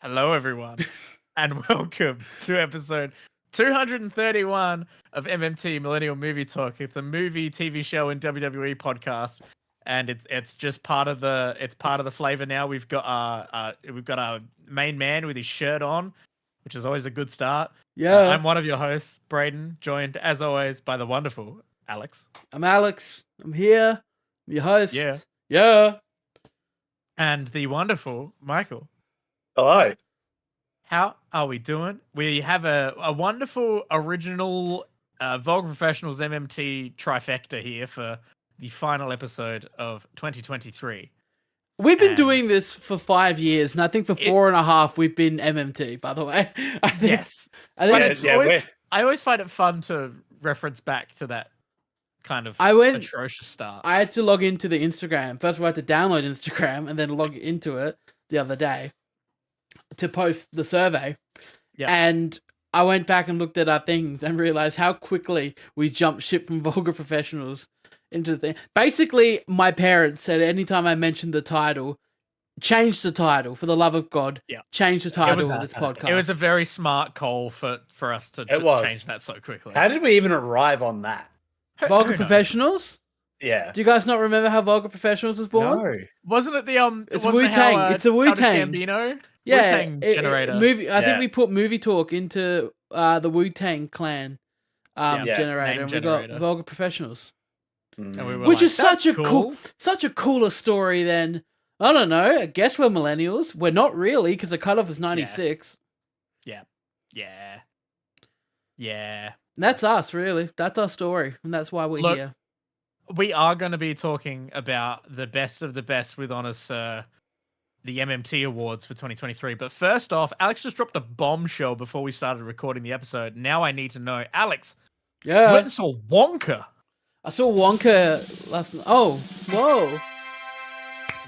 Hello, everyone, and welcome to episode 231 of MMT Millennial Movie Talk. It's a movie, TV show, and WWE podcast, and it's just part of the flavor now. We've got our main man with his shirt on, which is always a good start. Yeah, I'm one of your hosts, Braden, joined as always by the wonderful Alex. I'm Alex. I'm here. I'm your host. Yeah. And the wonderful Michael. Hello. How are we doing? We have a wonderful original Vulgar Professionals MMT trifecta here for the final episode of 2023. We've been doing this for 5 years, and I think for 4.5 we've been MMT, by the way. Yes. I always find it fun to reference back to that kind of atrocious start. I had to log into the Instagram. First of all, I had to download Instagram and then log into it the other day to post the survey. Yeah. And I went back and looked at our things and realized how quickly we jumped ship from Vulgar Professionals into the thing. Basically, my parents said anytime I mentioned the title, change the title, for the love of God. Yeah. Change the title of this podcast. It was a very smart call for us to change that so quickly. How did we even arrive on that? Vulgar Professionals? Yeah. Do you guys not remember how Vulgar Professionals was born? No. Wasn't it the It's Wu-Tang. It's a Wu-Tang. Gambino? Yeah, Wu-Tang generator. I think we put movie talk into the Wu-Tang Clan generator, and we got Vulgar Professionals, which is such a cooler story than, I don't know. I guess we're millennials. We're not really, because the cutoff is 96. Yeah. That's us, really. That's our story, and that's why we're here. We are going to be talking about the best of the best with honors, the MMT Awards for 2023. But first off, Alex just dropped a bombshell before we started recording the episode. Now I need to know, Alex. Yeah. You went and saw Wonka. I saw Wonka last night. Oh,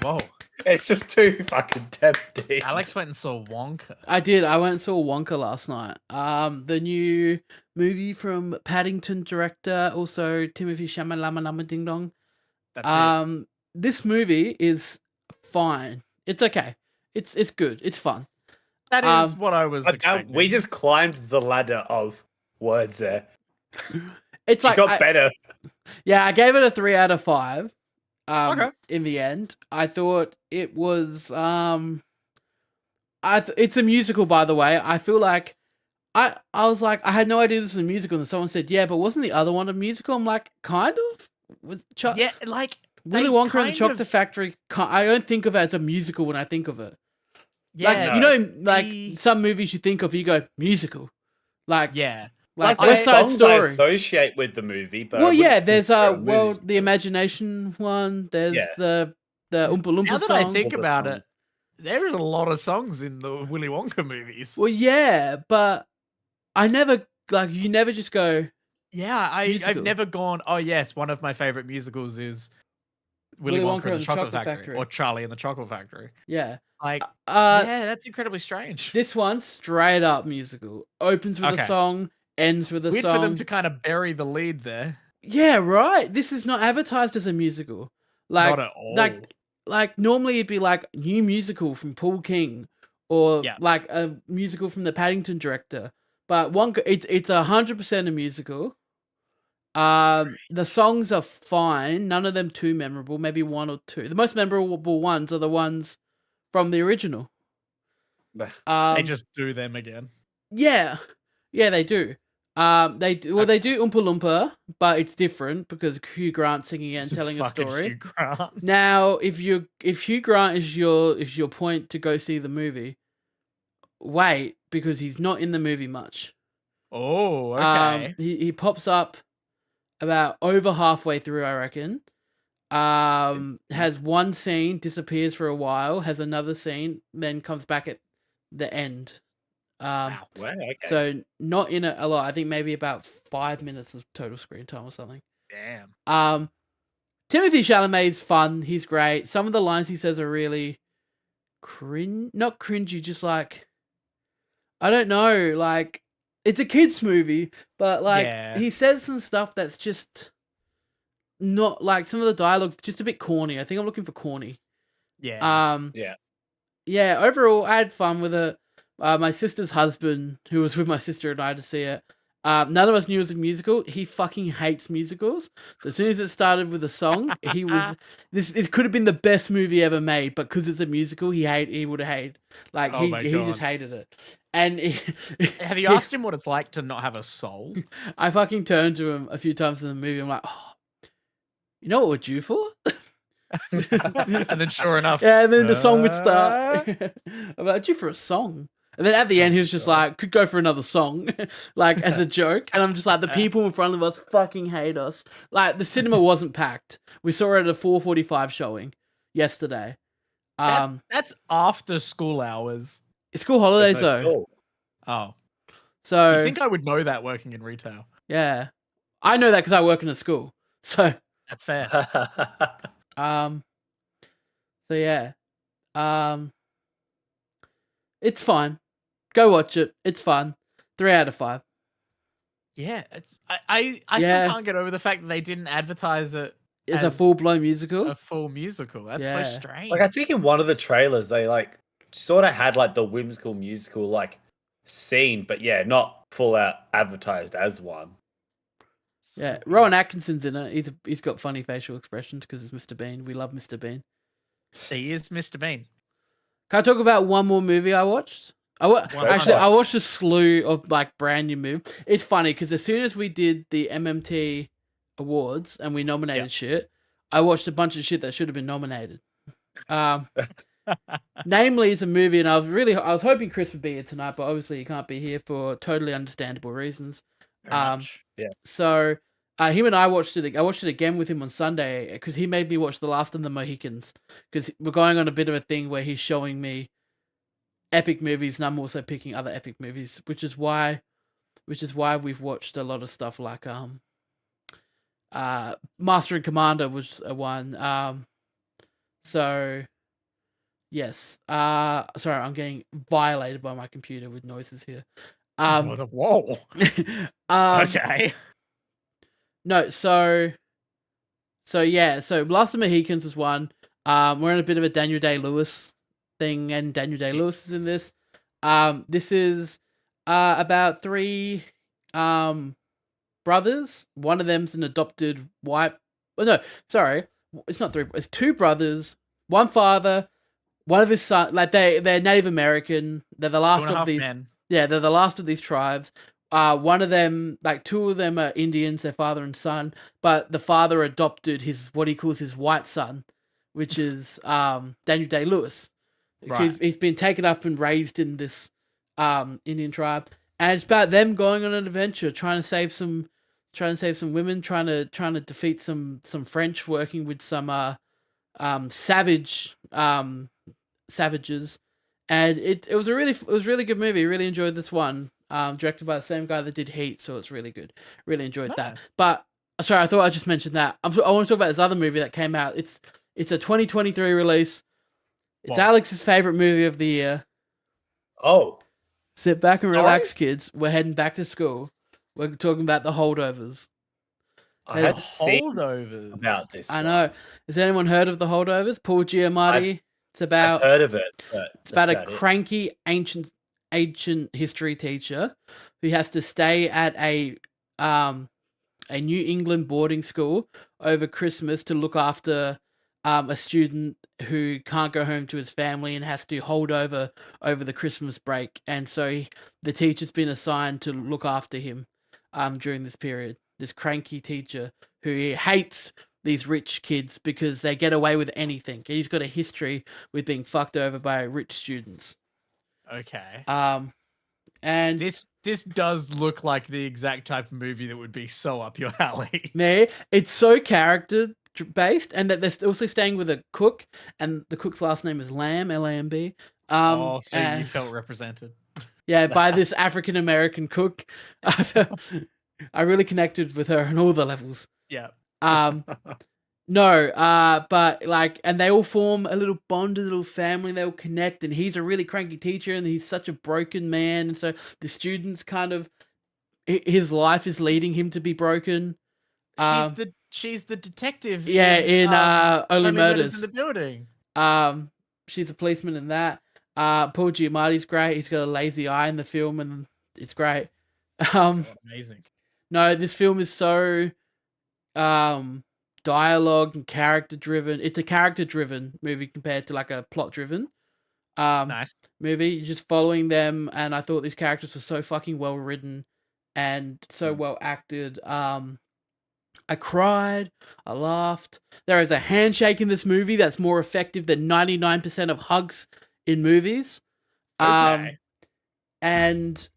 whoa. It's just too fucking tempting. Alex went and saw Wonka. I did. I went and saw Wonka last night. The new movie from Paddington director, also Timotea Chambamboley Ding Dong. That's it. This movie is fine. It's okay. It's good. It's fun. That is what I was expecting. We just climbed the ladder of words there. It's like got better. Yeah, I gave it a 3 out of 5. Okay. In the end, I thought it was it's a musical, by the way. I feel like I was like, I had no idea this was a musical, and someone said, yeah, but wasn't the other one a musical? I'm like, kind of. Yeah, like Willy Wonka and the Chocolate Factory. I don't think of it as a musical when I think of it. Yeah, some movies you think of, you go musical, like like West Side Story. I associate with the movie, but there's the Imagination one. There's the Oompa Loompa now that song. I think about it, there's a lot of songs in the Willy Wonka movies. Well, yeah, but I never you never just go. Yeah, I've never gone. Oh yes, one of my favorite musicals is Willy Wonka and the Chocolate Factory, or Charlie and the Chocolate Factory. Yeah, that's incredibly strange. This one straight up musical. Opens with a song, ends with a Weird song. for them to kind of bury the lead there. Yeah, right. This is not advertised as a musical. Not at all. Like normally it'd be like new musical from Paul King, or like a musical from the Paddington director. But Wonka, it's 100% a musical. The songs are fine. None of them too memorable. Maybe one or two. The most memorable ones are the ones from the original. They just do them again. Yeah, they do. They do Oompa Loompa, but it's different because Hugh Grant's singing and telling a story. Hugh Grant. Now, if Hugh Grant is your point to go see the movie, wait, because he's not in the movie much. Oh, okay. He pops up about over halfway through, I reckon. Has one scene, disappears for a while, has another scene, then comes back at the end. Okay. So not in it a lot. I think maybe about 5 minutes of total screen time or something. Damn. Timothée Chalamet's fun. He's great. Some of the lines he says are really not cringy, just like, I don't know, like, it's a kid's movie, but like he says some stuff that's just not, like, some of the dialogue's just a bit corny. I think I'm looking for corny. Yeah. Yeah, overall, I had fun with it. My sister's husband, who was with my sister and I to see it, none of us knew it was a musical. He fucking hates musicals. So as soon as it started with a song, he was it could have been the best movie ever made, but because it's a musical, he would have hated. Like Oh my he God. just hated it. And have you asked him what it's like to not have a soul? I fucking turned to him a few times in the movie. I'm like, oh, you know what we're due for? And then sure enough, yeah, and then the song would start. I'm like, due for a song. And then at the end, he was just like, could go for another song, like as a joke. And I'm just like, the people in front of us fucking hate us. Like the cinema wasn't packed. We saw it at a 4:45 showing yesterday. That's after school hours. It's school holidays There's no though. school. Oh, So you think I would know that working in retail? yeah, I know that because I work in a school. So That's fair. so yeah, it's fine. Go watch it. It's fun. 3 out of 5. Yeah, I still can't get over the fact that they didn't advertise it It's a full-blown musical. A full musical. That's so strange. Like I think in one of the trailers they like sort of had like the whimsical musical like scene, but yeah, not full out advertised as one. Yeah, Rowan Atkinson's in it. He's got funny facial expressions because it's Mr. Bean. We love Mr. Bean. He is Mr. Bean. Can I talk about one more movie I watched? I watched a slew of like brand new movies. It's funny because as soon as we did the MMT Awards and we nominated shit, I watched a bunch of shit that should have been nominated. Namely, it's a movie, and I was hoping Chris would be here tonight, but obviously he can't be here for totally understandable reasons. So him and I watched it. I watched it again with him on Sunday because he made me watch The Last of the Mohicans because we're going on a bit of a thing where he's showing me epic movies and I'm also picking other epic movies, which is why we've watched a lot of stuff like Master and Commander was one. So yes. Sorry, I'm getting violated by my computer with noises here. Whoa. Okay. No, so Last of the Mohicans was one. We're in a bit of a Daniel Day-Lewis thing, and Daniel Day-Lewis is in this. This is about 3 brothers. One of them's an adopted white. Oh, no, sorry, it's not 3. It's 2 brothers, 1 father, one of his sons. Like they're Native American. They're the last of these. Men. Yeah, they're the last of these tribes. One of them, like 2 of them are Indians, their father and son, but the father adopted what he calls his white son, which is Daniel Day-Lewis. Right. He's been taken up and raised in this Indian tribe, and it's about them going on an adventure, trying to save some women, trying to defeat some French, working with some savages, and it was a really good movie. Really enjoyed this one. Directed by the same guy that did Heat, so it's really good. Really enjoyed that. But sorry, I thought I just mentioned that. I want to talk about this other movie that came out. It's a 2023 release. It's Alex's favorite movie of the year. Oh, sit back and relax, kids. We're heading back to school. We're talking about The Holdovers. I had Holdovers about this. I know. Has anyone heard of The Holdovers? Paul Giamatti. I've heard of it. It's about a cranky ancient history teacher who has to stay at a New England boarding school over Christmas to look after a student who can't go home to his family and has to hold over the Christmas break. And so the teacher's been assigned to look after him during this period. This cranky teacher who hates these rich kids because they get away with anything. He's got a history with being fucked over by rich students. Okay. And this does look like the exact type of movie that would be so up your alley. Yeah, it's so character based, and that they're also staying with a cook, and the cook's last name is Lamb, Lamb. So you felt represented. Yeah, by this African American cook. I really connected with her on all the levels. Yeah. No, but like, and they all form a little bond, a little family. They all connect, and he's a really cranky teacher, and he's such a broken man. And so the students kind of, his life is leading him to be broken. She's the detective. Yeah, in Only Murders in the Building. She's a policeman in that. Paul Giamatti's great. He's got a lazy eye in the film, and it's great. Amazing. No, this film is so dialogue and character driven. It's a character driven movie compared to like a plot driven Nice. movie. You're just following them, and I thought these characters were so fucking well written and so well acted. I cried, I laughed. There is a handshake in this movie that's more effective than 99% of hugs in movies. Okay. And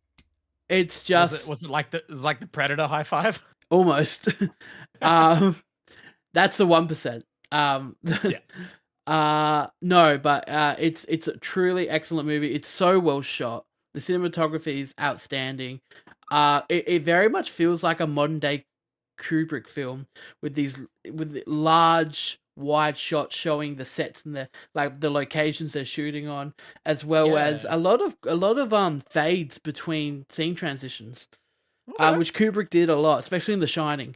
it's just was it like the Predator high five? Almost. That's the 1%. No, but it's a truly excellent movie. It's so well shot. The cinematography is outstanding. It very much feels like a modern day Kubrick film with large wide shots showing the sets and the locations they're shooting on, as well as a lot of fades between scene transitions, which Kubrick did a lot, especially in The Shining.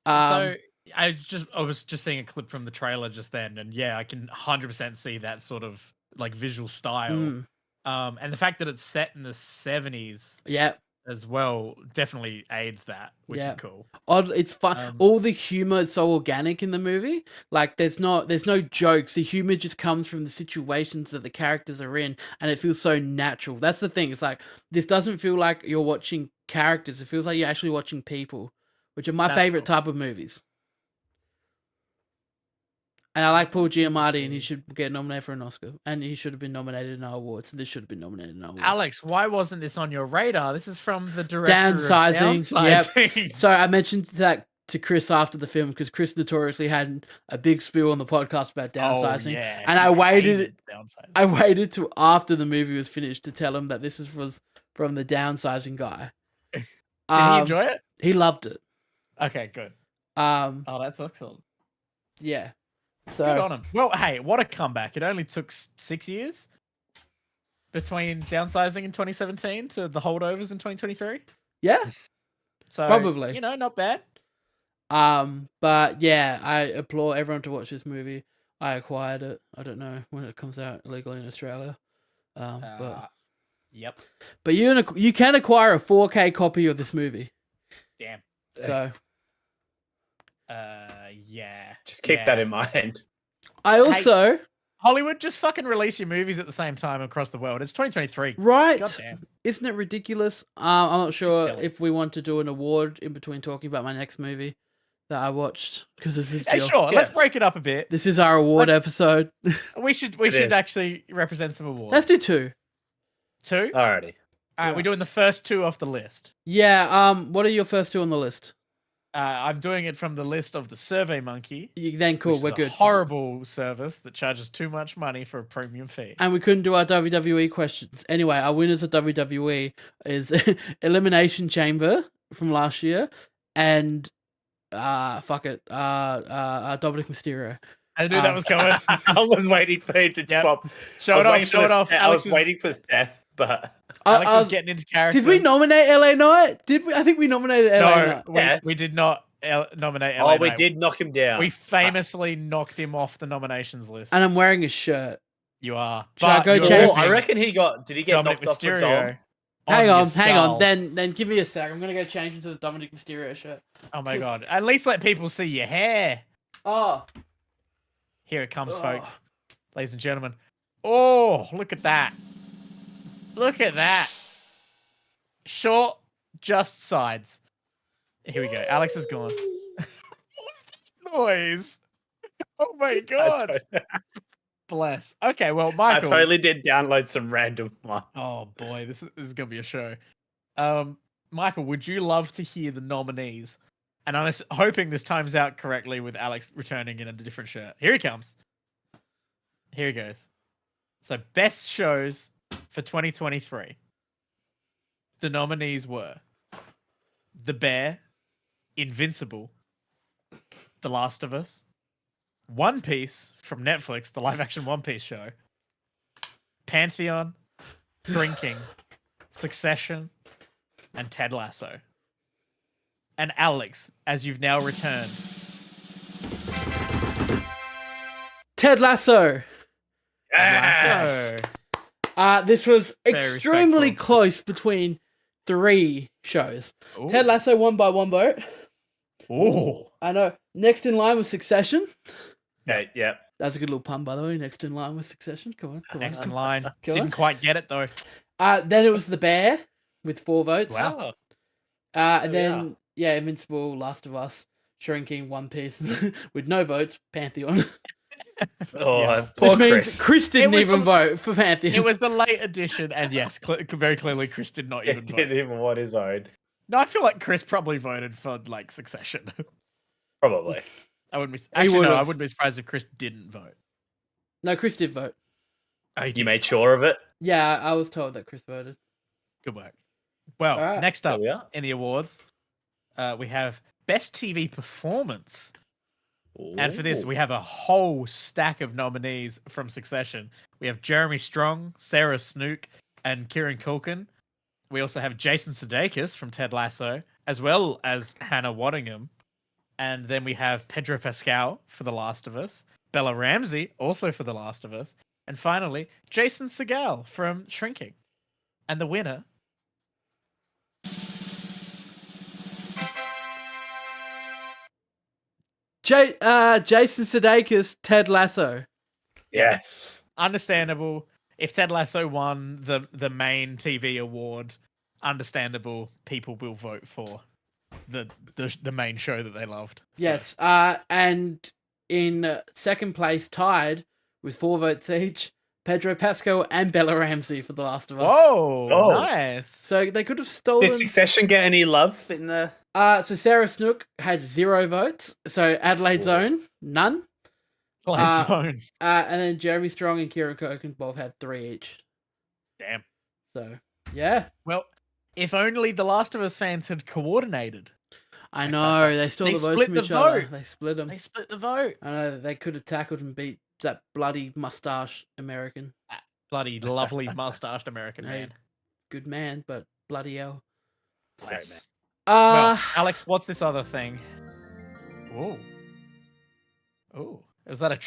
So I was just seeing a clip from the trailer just then, and I can 100% see that sort of like visual style. And the fact that it's set in the 70s, as well, definitely aids that, which is cool. It's fun. All the humor is so organic in the movie. Like there's no jokes. The humor just comes from the situations that the characters are in, and it feels so natural. That's the thing. It's like this doesn't feel like you're watching characters. It feels like you're actually watching people, which are my favorite type of movies. And I like Paul Giamatti, and he should get nominated for an Oscar. And he should have been nominated in our awards. And this should have been nominated in our awards. Alex, why wasn't this on your radar? This is from the director Downsizing. of Downsizing. Yep. So I mentioned that to Chris after the film, because Chris notoriously had a big spiel on the podcast about downsizing. And I waited till after the movie was finished to tell him that this was from the Downsizing guy. Did he enjoy it? He loved it. Okay, good. That's excellent. Yeah. So, good on him. Well, hey, what a comeback. It only took 6 years between Downsizing in 2017 to the Holdovers in 2023. Yeah. So, probably. Not bad. But yeah, I implore everyone to watch this movie. I acquired it. I don't know when it comes out legally in Australia. But yep. But you can acquire a 4K copy of this movie. Damn. So yeah. Just keep that in mind. I also Hollywood, just fucking release your movies at the same time across the world. It's 2023. Right. Goddamn. Isn't it ridiculous? I'm not sure if we want to do an award in between talking about my next movie that I watched, because this is sure. Let's break it up a bit. This is our award episode. We should actually represent some awards. Let's do 2. 2? Alrighty. Alright, we're doing the first 2 off the list. Yeah, what are your first 2 on the list? I'm doing it from the list of the SurveyMonkey. Then cool, we're good. A horrible service that charges too much money for a premium fee. And we couldn't do our WWE questions. Anyway, our winners of WWE is Elimination Chamber from last year and Dominic Mysterio. I knew that was coming. I was waiting for him to swap. Show it off. I was waiting for Steph, but Alex was getting into character. Did we nominate LA Knight? Did we? I think we nominated LA Knight. We did not nominate LA Knight. We did knock him down. We famously knocked him off the nominations list. And I'm wearing a shirt. You are. Should I go check? I reckon did he get Dominic knocked Mysterio off for Dom? Hang on. Then give me a sec. I'm going to go change into the Dominic Mysterio shirt. Oh my God. At least let people see your hair. Oh. Here it comes, folks. Ladies and gentlemen. Oh, look at that. Look at that. Short, just sides. Here we go. Alex is gone. What's that noise? Oh my God. Bless. Okay, well, Michael. I totally did download some random one. Oh boy, this is going to be a show. Michael, would you love to hear the nominees? And I'm hoping this times out correctly with Alex returning in a different shirt. Here he comes. Here he goes. So, best shows for 2023. The nominees were The Bear, Invincible, The Last of Us, One Piece from Netflix, the live-action One Piece show, Pantheon, Drinking, Succession, and Ted Lasso. And Alex, as you've now returned. Ted Lasso. Yes. This was Very extremely respectful. close between 3 shows. Ooh. Ted Lasso won by 1 vote. Ooh. I know. Next in line was Succession. Okay, yeah. That's a good little pun, by the way. Next in line was Succession. Come on. Next in line. Come Didn't on. quite get it though. Then it was The Bear with 4 votes. Wow. And then, Invincible, Last of Us, Shrinking, One Piece with no votes, Pantheon. Oh, poor Which means Chris. Chris didn't It was even a- vote for Pantheon. It was a late addition, and yes, very clearly Chris did not He even vote. didn't even want his own. No, I feel like Chris probably voted for like Succession. Probably. I wouldn't be. He Actually, no, I would've. wouldn't be surprised if Chris didn't vote. No, Chris did vote. Oh, he You did. made sure of it? Yeah, I was told that Chris voted. Good work. Well, Alright. next There up we are. in the awards, we have Best TV Performance. And for this, Ooh. we have a whole stack of nominees from Succession. We have Jeremy Strong, Sarah Snook, and Kieran Culkin. We also have Jason Sudeikis from Ted Lasso, as well as Hannah Waddingham. And then we have Pedro Pascal for The Last of Us, Bella Ramsey also for The Last of Us, and finally, Jason Segel from Shrinking. And the winner... Jason Sudeikis, Ted Lasso. Yes. Understandable. If Ted Lasso won the main TV award, understandable. People will vote for the main show that they loved. So. Yes. And in second place, tied with 4 votes each, Pedro Pascal and Bella Ramsey for The Last of Us. Whoa, Oh. nice. So they could have stolen. Did Succession get any love in the... So Sarah Snook had 0 votes. So Adelaide's Ooh. Own, none. Like zone. And then Jeremy Strong and Kieran Culkin both had 3 each. Damn. So yeah, Well, if only the Last of Us fans had coordinated. I know they stole They the votes split from the each other. vote. They split them. They split the vote. I know they could have tackled and beat that bloody mustache American. Bloody lovely mustached American Hey, man. good man, but bloody hell. Nice. Uh, Well, Alex, what's this other thing? Oh. Oh. Was that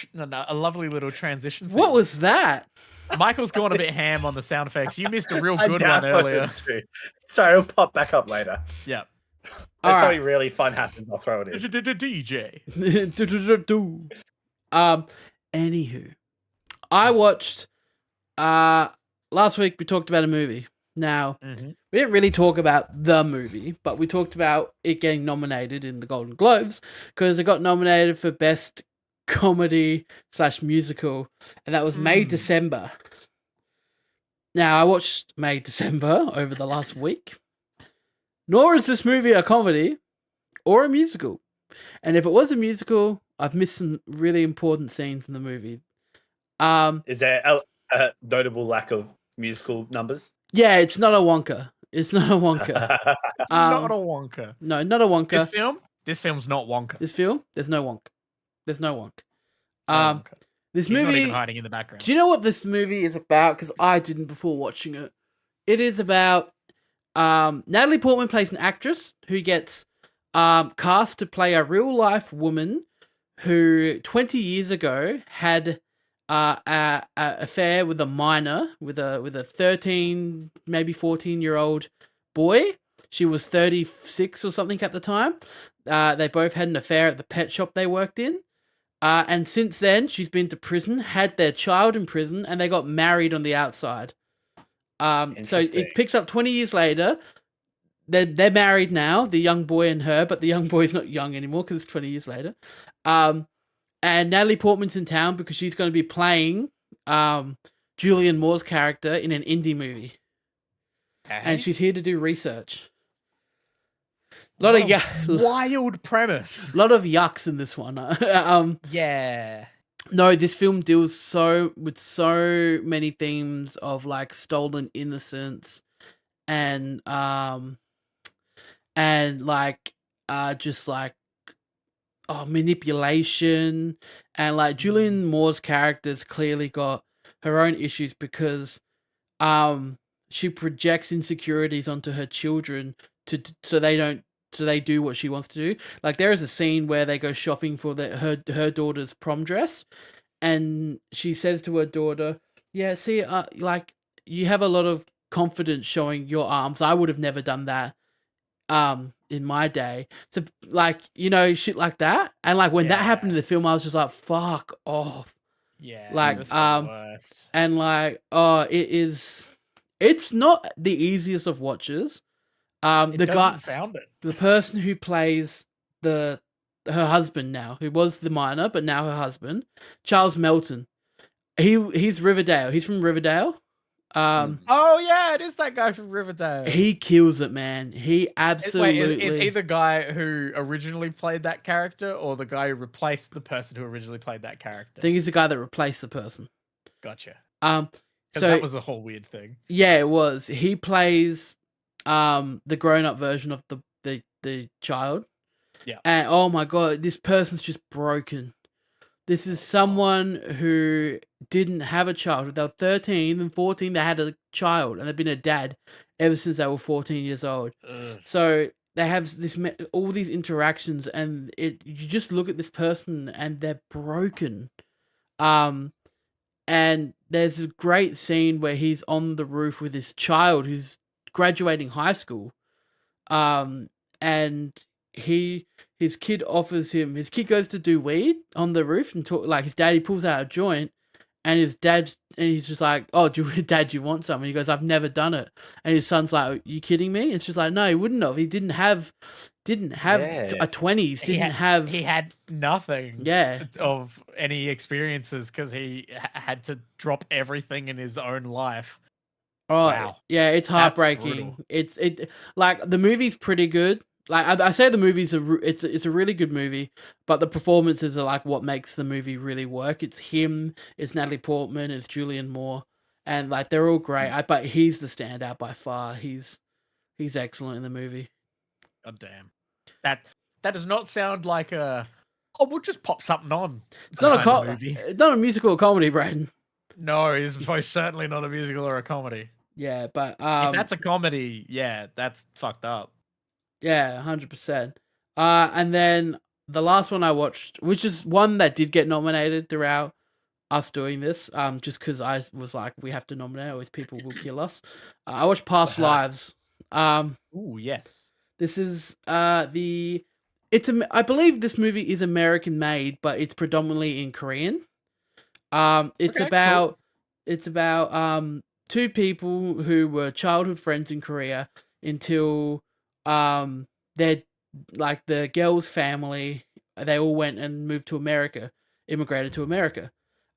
a lovely little transition? what thing? was that? Michael's gone a bit ham on the sound effects. You missed a real I good one earlier. downloaded too. Sorry, it'll pop back up later. Yeah. If Alright. something really fun happens, I'll throw it in. DJ. Anywho, I watched. Last week we talked about a movie. Now Mhm. we didn't really talk about the movie, but we talked about it getting nominated in the Golden Globes because it got nominated for Best Comedy / Musical, and that was May Mm. December. Now I watched May December over the last week. Nor is this movie a comedy or a musical, and if it was a musical, I've missed some really important scenes in the movie. Is there a notable lack of musical numbers? Yeah, it's not a Wonka. It's not a Wonka. Not a Wonka. No, not a Wonka. This film's not Wonka. This film, there's no Wonka. There's no Wonka. No Wonka. This He's not movie. even hiding in the background. Do you know what this movie is about? Because I didn't before watching it. It is about Natalie Portman plays an actress who gets cast to play a real life woman who 20 years ago had a affair with a minor, with a 13, maybe 14-year-old boy. She was 36 or something at the time. They both had an affair at the pet shop they worked in. And since then, she's been to prison, had their child in prison, and they got married on the outside. So Interesting. it picks up 20 years later. They're married now, the young boy and her, but the young boy's not young anymore because it's 20 years later. And Natalie Portman's in town because she's going to be playing Julianne Moore's character in an indie movie. And she's here to do research. Lot of wild premise. lot of yucks in this one. Yeah. No, this film deals with so many themes of like stolen innocence and just like manipulation, and like Julianne Moore's character's clearly got her own issues because she projects insecurities onto her children so they do what she wants to do. Like there is a scene where they go shopping for her daughter's prom dress, and she says to her daughter, "Yeah, see, like you have a lot of confidence showing your arms. I would have never done that in my day. So like, shit like that. And like when that happened in the film, I was just like, fuck off. Yeah. Like that's the worst. and like it's not the easiest of watches. It doesn't sound it. The person who plays her husband now, who was the minor but now her husband, Charles Melton. He's Riverdale. He's from Riverdale. Oh yeah, it is that guy from Riverdale. He kills it, man. He absolutely. Wait, is he the guy who originally played that character, or the guy who replaced the person who originally played that character? I think he's the guy that replaced the person. Gotcha. So that was a whole weird thing. Yeah, it was. He plays the grown-up version of the child. Yeah. And oh my god, this person's just broken. This is someone who didn't have a childhood. They were 13 and 14. They had a child, and they've been a dad ever since they were 14 years old. Ugh. So they have all these interactions, and you just look at this person, and they're broken. And there's a great scene where he's on the roof with this child who's graduating high school. And his kid goes to do weed on the roof and talk, like his daddy pulls out a joint, and he's just like, oh, Dad, do you want some? And he goes, I've never done it. And his son's like, are you kidding me? It's just like, no, he wouldn't have. He didn't have a 20s. He had nothing. Yeah. Of any experiences because he had to drop everything in his own life. Oh, wow. Yeah, it's heartbreaking. It's like the movie's pretty good. Like I say, the movie's it's a really good movie, but the performances are like what makes the movie really work. It's him, it's Natalie Portman, it's Julianne Moore, and like they're all great. But he's the standout by far. He's excellent in the movie. God damn, that does not sound like we'll just pop something on. It's not a movie. It's not a musical or comedy, Braden. No, it's most certainly not a musical or a comedy. Yeah, but if that's a comedy, yeah, that's fucked up. Yeah, 100%. And then the last one I watched, which is one that did get nominated throughout us doing this, just because I was like, we have to nominate, or people will kill us. I watched Past Lives. Ooh, yes. This is I believe this movie is American made, but it's predominantly in Korean. It's about two people who were childhood friends in Korea until they're like the girl's family, they all went and moved to America, immigrated to America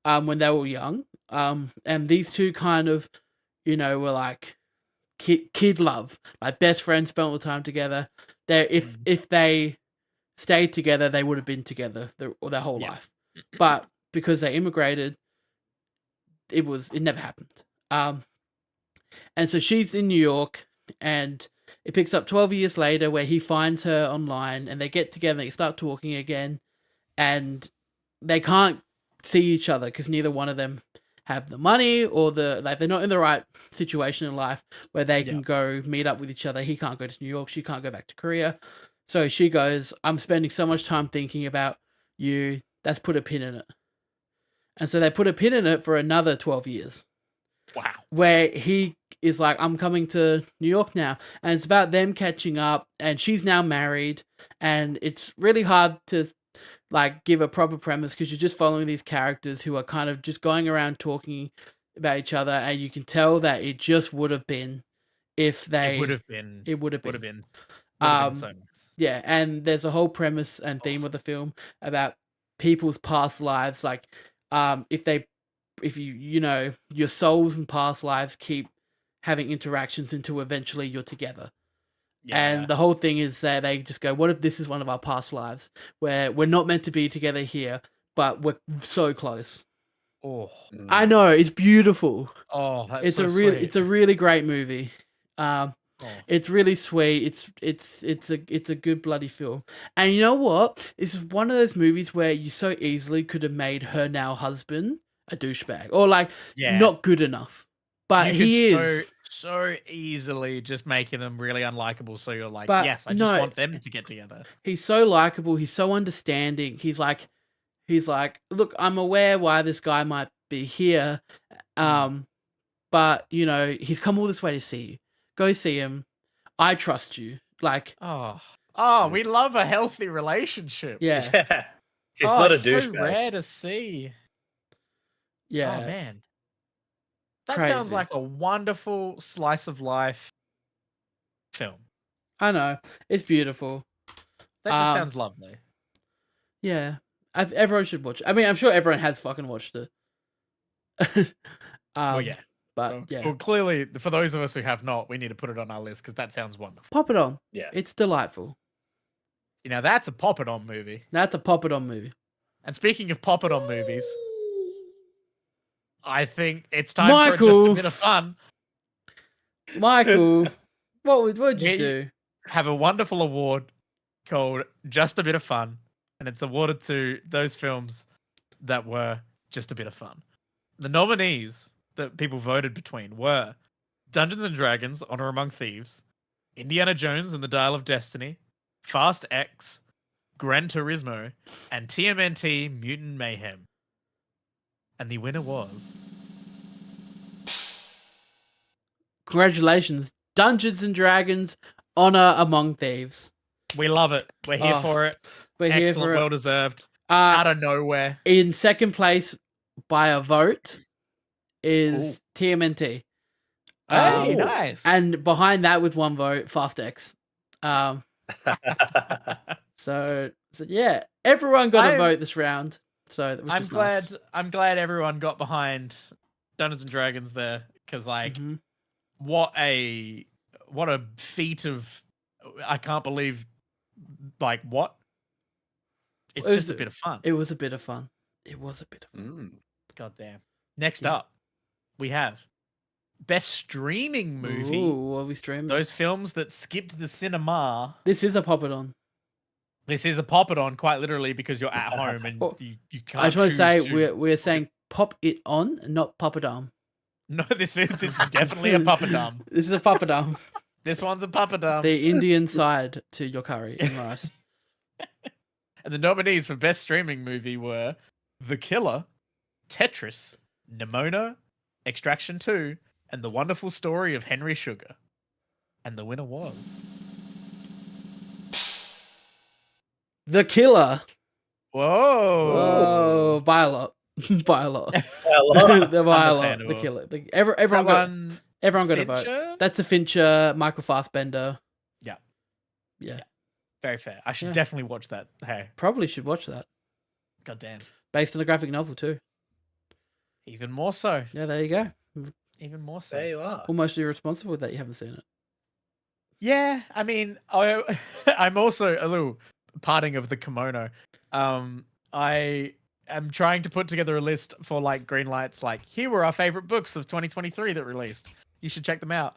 when they were young, and these two kind of were like kid love, like best friends, spent all the time together. If they stayed together, they would have been together their whole life, but because they immigrated, it never happened. And so she's in New York, and it picks up 12 years later where he finds her online, and they get together, they start talking again, and they can't see each other because neither one of them have the money or they're not in the right situation in life where they can go meet up with each other. He can't go to New York, she can't go back to Korea. So she goes, I'm spending so much time thinking about you, let's put a pin in it. And so they put a pin in it for another 12 years. Wow. Where he is like, I'm coming to New York now. And it's about them catching up, and she's now married, and it's really hard to like give a proper premise because you're just following these characters who are kind of just going around talking about each other, and you can tell that it just would have been if they... It would have been. So nice. Yeah, and there's a whole premise and theme of the film about people's past lives, like if your souls and past lives keep having interactions until eventually you're together. Yeah. And the whole thing is that they just go, what if this is one of our past lives where we're not meant to be together here, but we're so close. Oh, I know, it's beautiful. Oh, that's it's so sweet. It's a really great movie. It's really sweet. It's a good bloody film. And you know what? It's one of those movies where you so easily could have made her now husband a douchebag or like not good enough. But he is so easily just making them really unlikable. So you're like, yes, I just want them to get together. He's so likable. He's so understanding. He's like, look, I'm aware why this guy might be here, but but you know, he's come all this way to see you. Go see him. I trust you. Like, we love a healthy relationship. yeah. Yeah. He's not a it's so douchebag. rare to see. Yeah. Oh man, that Crazy. sounds like a wonderful slice of life film. I know. It's beautiful. That just sounds lovely. Yeah. Everyone should watch it. I mean, I'm sure everyone has fucking watched it. Well, yeah. But yeah. Well, clearly, for those of us who have not, we need to put it on our list because that sounds wonderful. Pop it on. Yeah. It's delightful. You know, that's a pop it on movie. That's a pop it on movie. And speaking of pop it on movies, I think it's time for just a bit of fun. Michael, what would you do? Have a wonderful award called Just a Bit of Fun, and it's awarded to those films that were just a bit of fun. The nominees that people voted between were Dungeons and Dragons: Honor Among Thieves, Indiana Jones and the Dial of Destiny, Fast X, Gran Turismo, and TMNT Mutant Mayhem. And the winner was... Congratulations, Dungeons and Dragons: Honor Among Thieves. We love it. We're here for it. We're Excellent, here for it. well deserved. Out of nowhere. In second place by a vote is TMNT. Hey, nice. And behind that with one vote, Fast X. So yeah, everyone got a vote this round. So I'm glad everyone got behind Dungeons and Dragons there, because what a feat of, I can't believe, like, what? It's just a bit of fun. It was a bit of fun. God damn. Next up, we have Best Streaming Movie. Ooh, what are we streaming? Those films that skipped the cinema. This is a pop it on. This is a pop it on, quite literally, because you're at home and you can't. I just want to say we're saying pop it on, not pop it on. No, this is definitely a papadum. This is a papadum. This one's a papadum. The Indian side to your curry and rice. And the nominees for Best Streaming Movie were The Killer, Tetris, Nimona, Extraction 2, and The Wonderful Story of Henry Sugar. And the winner was... The Killer. Whoa. By a lot. By a lot. The Killer. Everyone got a vote. That's a Fincher, Michael Fassbender. Yeah. Very fair. I should definitely watch that. Hey. Probably should watch that. God damn. Based on a graphic novel too. Even more so. Yeah, there you go. Even more so. There you are. Almost irresponsible that you haven't seen it. Yeah, I mean, I'm also a little parting of the kimono. I am trying to put together a list for like green lights, like here were our favorite books of 2023 that released. You should check them out.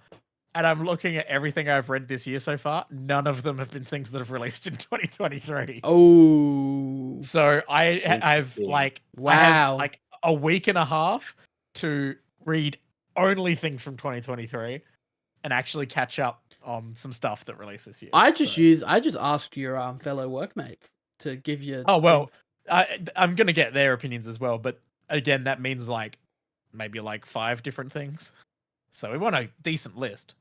And I'm looking at everything I've read this year so far. None of them have been things that have released in 2023. Oh. So I've like, wow, I have like a week and a half to read only things from 2023 and actually catch up on some stuff that released this year. I just asked your fellow workmates to give you. Oh, well, I'm going to get their opinions as well. But again, that means like maybe like 5 different things. So we want a decent list.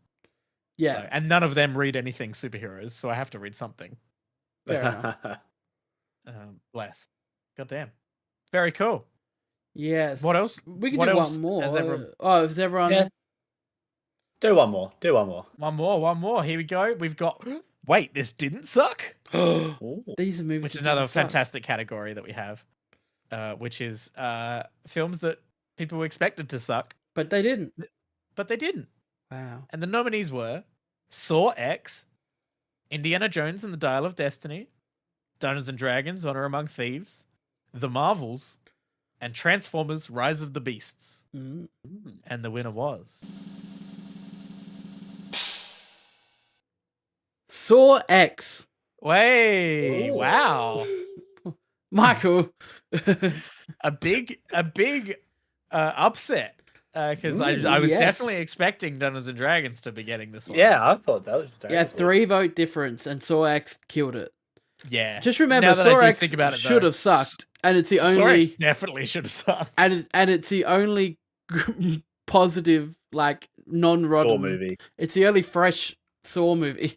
Yeah. So, and none of them read anything superheroes. So I have to read something. Fair enough. Bless. God damn. Very cool. Yes. What else? We can do one more. Is everyone... Yeah. Do one more. One more. Here we go. We've got... Wait, this didn't suck? These are movies. Which is another fantastic category that we have. Which is films that people expected to suck. But they didn't. Wow. And the nominees were Saw X, Indiana Jones and the Dial of Destiny, Dungeons and Dragons: Honor Among Thieves, The Marvels, and Transformers: Rise of the Beasts. And the winner was... Saw X. Way! Wow. Michael. a big upset. Because I was definitely expecting Dungeons and Dragons to be getting this one. Yeah, I thought that was... Yeah, 3 vote difference, and Saw X killed it. Yeah. Just remember, Saw X should have sucked, and it's the only... Saw X definitely should have sucked. And it's the only positive, like non-rotten Saw movie. It's the only fresh Saw movie.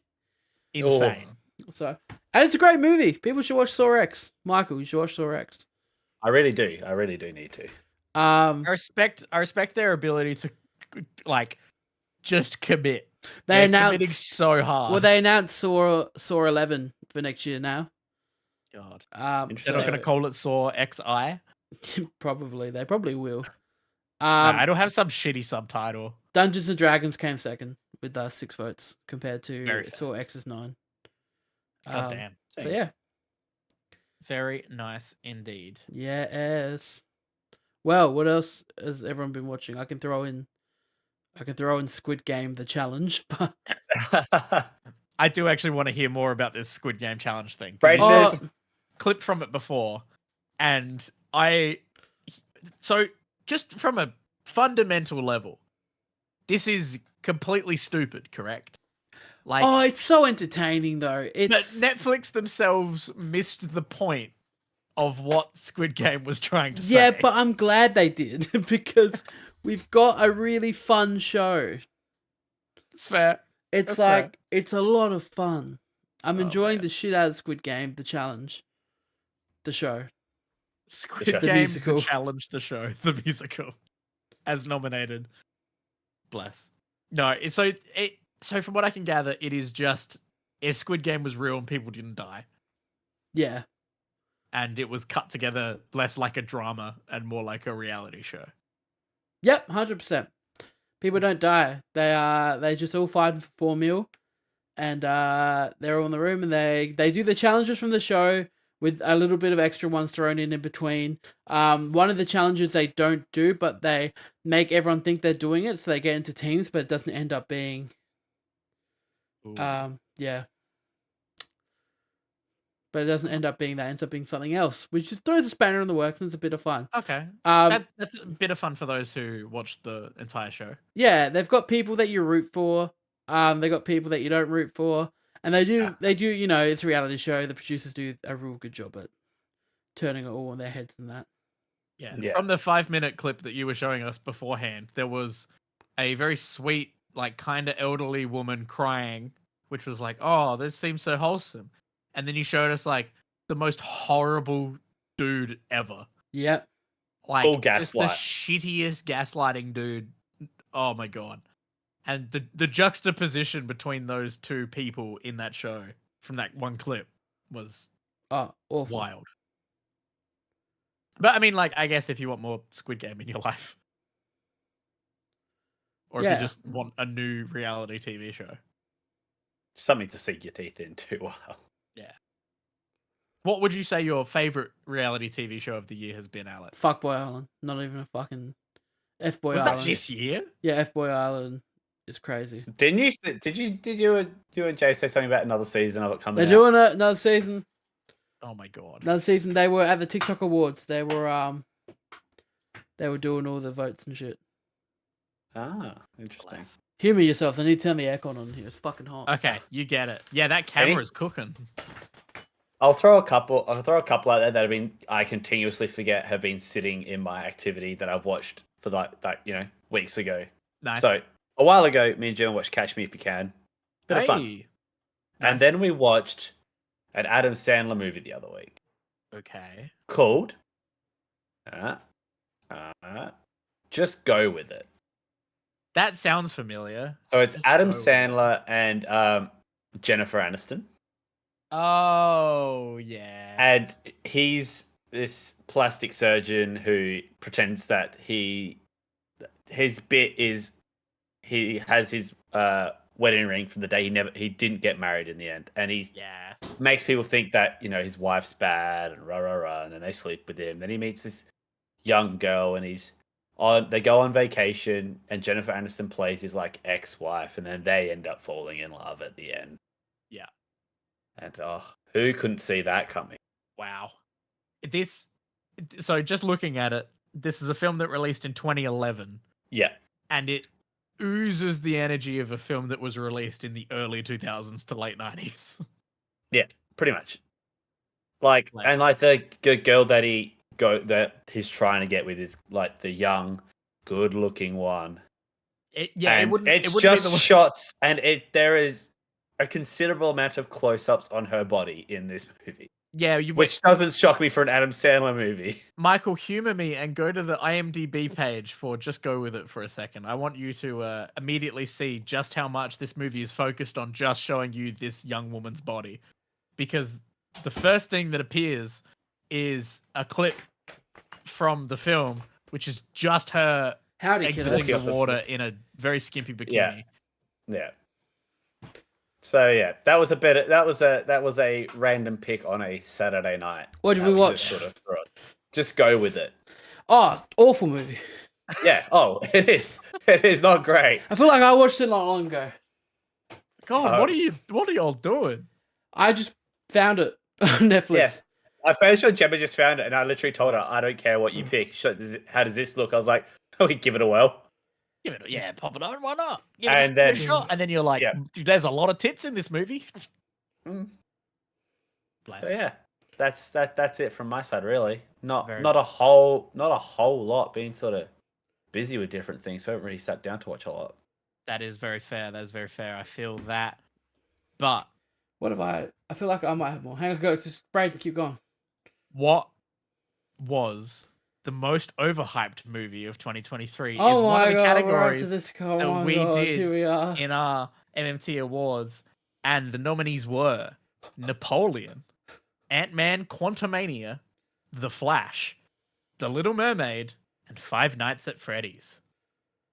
Insane. So, and it's a great movie. People should watch Saw X. Michael, you should watch Saw X. I really do. I really do need to. I respect their ability to like just commit. They're committing so hard. Well, they announced Saw 11 for next year now. God. They're not going to call it Saw XI? Probably. They probably will. It'll have some shitty subtitle. Dungeons and Dragons came second with 6 votes compared to Saw X's 9. God damn. So yeah. Very nice indeed. Yes. Well, what else has everyone been watching? I can throw in Squid Game the challenge, but I do actually want to hear more about this Squid Game challenge thing. Clip from it before, and so just from a fundamental level, this is completely stupid, correct? Like, it's so entertaining though. But Netflix themselves missed the point of what Squid Game was trying to say. Yeah, but I'm glad they did because we've got a really fun show. It's fair. It's it's a lot of fun. I'm enjoying the shit out of Squid Game, the challenge, the show. Squid Game, the challenge, the show, the musical, as nominated. Bless. No, so from what I can gather, it is just if Squid Game was real and people didn't die. Yeah. And it was cut together less like a drama and more like a reality show. Yep, 100%. People don't die. They just all fight for $4 million, and they're all in the room, and they do the challenges from the show with a little bit of extra ones thrown in between. One of the challenges they don't do, but they make everyone think they're doing it, so they get into teams, but it doesn't end up being. Yeah. But it doesn't end up being that. It ends up being something else, which just throws a spanner in the works, and it's a bit of fun. Okay. That's a bit of fun for those who watched the entire show. Yeah, they've got people that you root for. They got people that you don't root for. And they do, you know, it's a reality show. The producers do a real good job at turning it all on their heads and that. Yeah. From the 5-minute clip that you were showing us beforehand, there was a very sweet, like, kind of elderly woman crying, which was like, oh, this seems so wholesome. And then you showed us, like, the most horrible dude ever. Yep. Like, all gaslight. The shittiest gaslighting dude. Oh, my God. And the juxtaposition between those two people in that show from that one clip was awful. Wild. But, I mean, like, I guess if you want more Squid Game in your life. Or if you just want a new reality TV show. Something to sink your teeth into. Wow. Yeah. What would you say your favorite reality TV show of the year has been, Alex? Fuckboy Island. Not even a fucking F-Boy Island. Was that this year? Yeah, F-Boy Island is crazy. Did you and Jay say something about another season of it coming out? They're doing another season. Oh my God. Another season. They were at the TikTok Awards. They were doing all the votes and shit. Ah, interesting. Bless. Humor yourselves. I need to turn the aircon on here. It's fucking hot. Okay, you get it. Yeah, that camera's cooking. I'll throw a couple out there that I continuously forget have been sitting in my activity that I've watched for weeks ago. Nice. So a while ago, me and Jim watched Catch Me If You Can. Bit of fun. Nice. And then we watched an Adam Sandler movie the other week. Okay. Called Just Go With It. That sounds familiar. So it's Adam Sandler and Jennifer Aniston. Oh, yeah. And he's this plastic surgeon who pretends that his bit is he has his wedding ring from the day he didn't get married in the end, and he makes people think that his wife's bad and and then they sleep with him. Then he meets this young girl, and they go on vacation, and Jennifer Aniston plays his ex-wife, and then they end up falling in love at the end. Yeah. And who couldn't see that coming? Wow. So just looking at it, this is a film that released in 2011. Yeah. And it oozes the energy of a film that was released in the early 2000s to late 90s. Yeah, pretty much. And the girl that he's trying to get with is the young, good-looking one It's just shots, and there is a considerable amount of close-ups on her body in this movie. Yeah, which doesn't shock me for an Adam Sandler movie. Michael, humor me and go to the IMDb page for Just Go With It for a second. I want you to immediately see just how much this movie is focused on just showing you this young woman's body. Because the first thing that appears is a clip from the film, which is just her exiting the water in a very skimpy bikini. Yeah. So yeah, that was a random pick on a Saturday night. What did we watch? Just go with it. Oh, awful movie. Yeah. Oh, it is. It is not great. I feel like I watched it not long ago. God, what are y'all doing? I just found it on Netflix. Yeah. I'm fairly sure Gemma just found it, and I literally told her, I don't care what you pick. How does this look? I was like, we give it a whirl. Pop it on, why not? And then, shot. And then you're like, dude, there's a lot of tits in this movie. Bless. So yeah, that's it from my side, really. Not a whole lot. Being sort of busy with different things, so I haven't really sat down to watch a lot. That is very fair. I feel that. But what if I feel like I might have more. Hang on, go. Just break and keep going. What was the most overhyped movie of 2023 is one of the categories that we did in our MMT Awards, and the nominees were Napoleon, Ant-Man Quantumania, The Flash, The Little Mermaid, and Five Nights at Freddy's.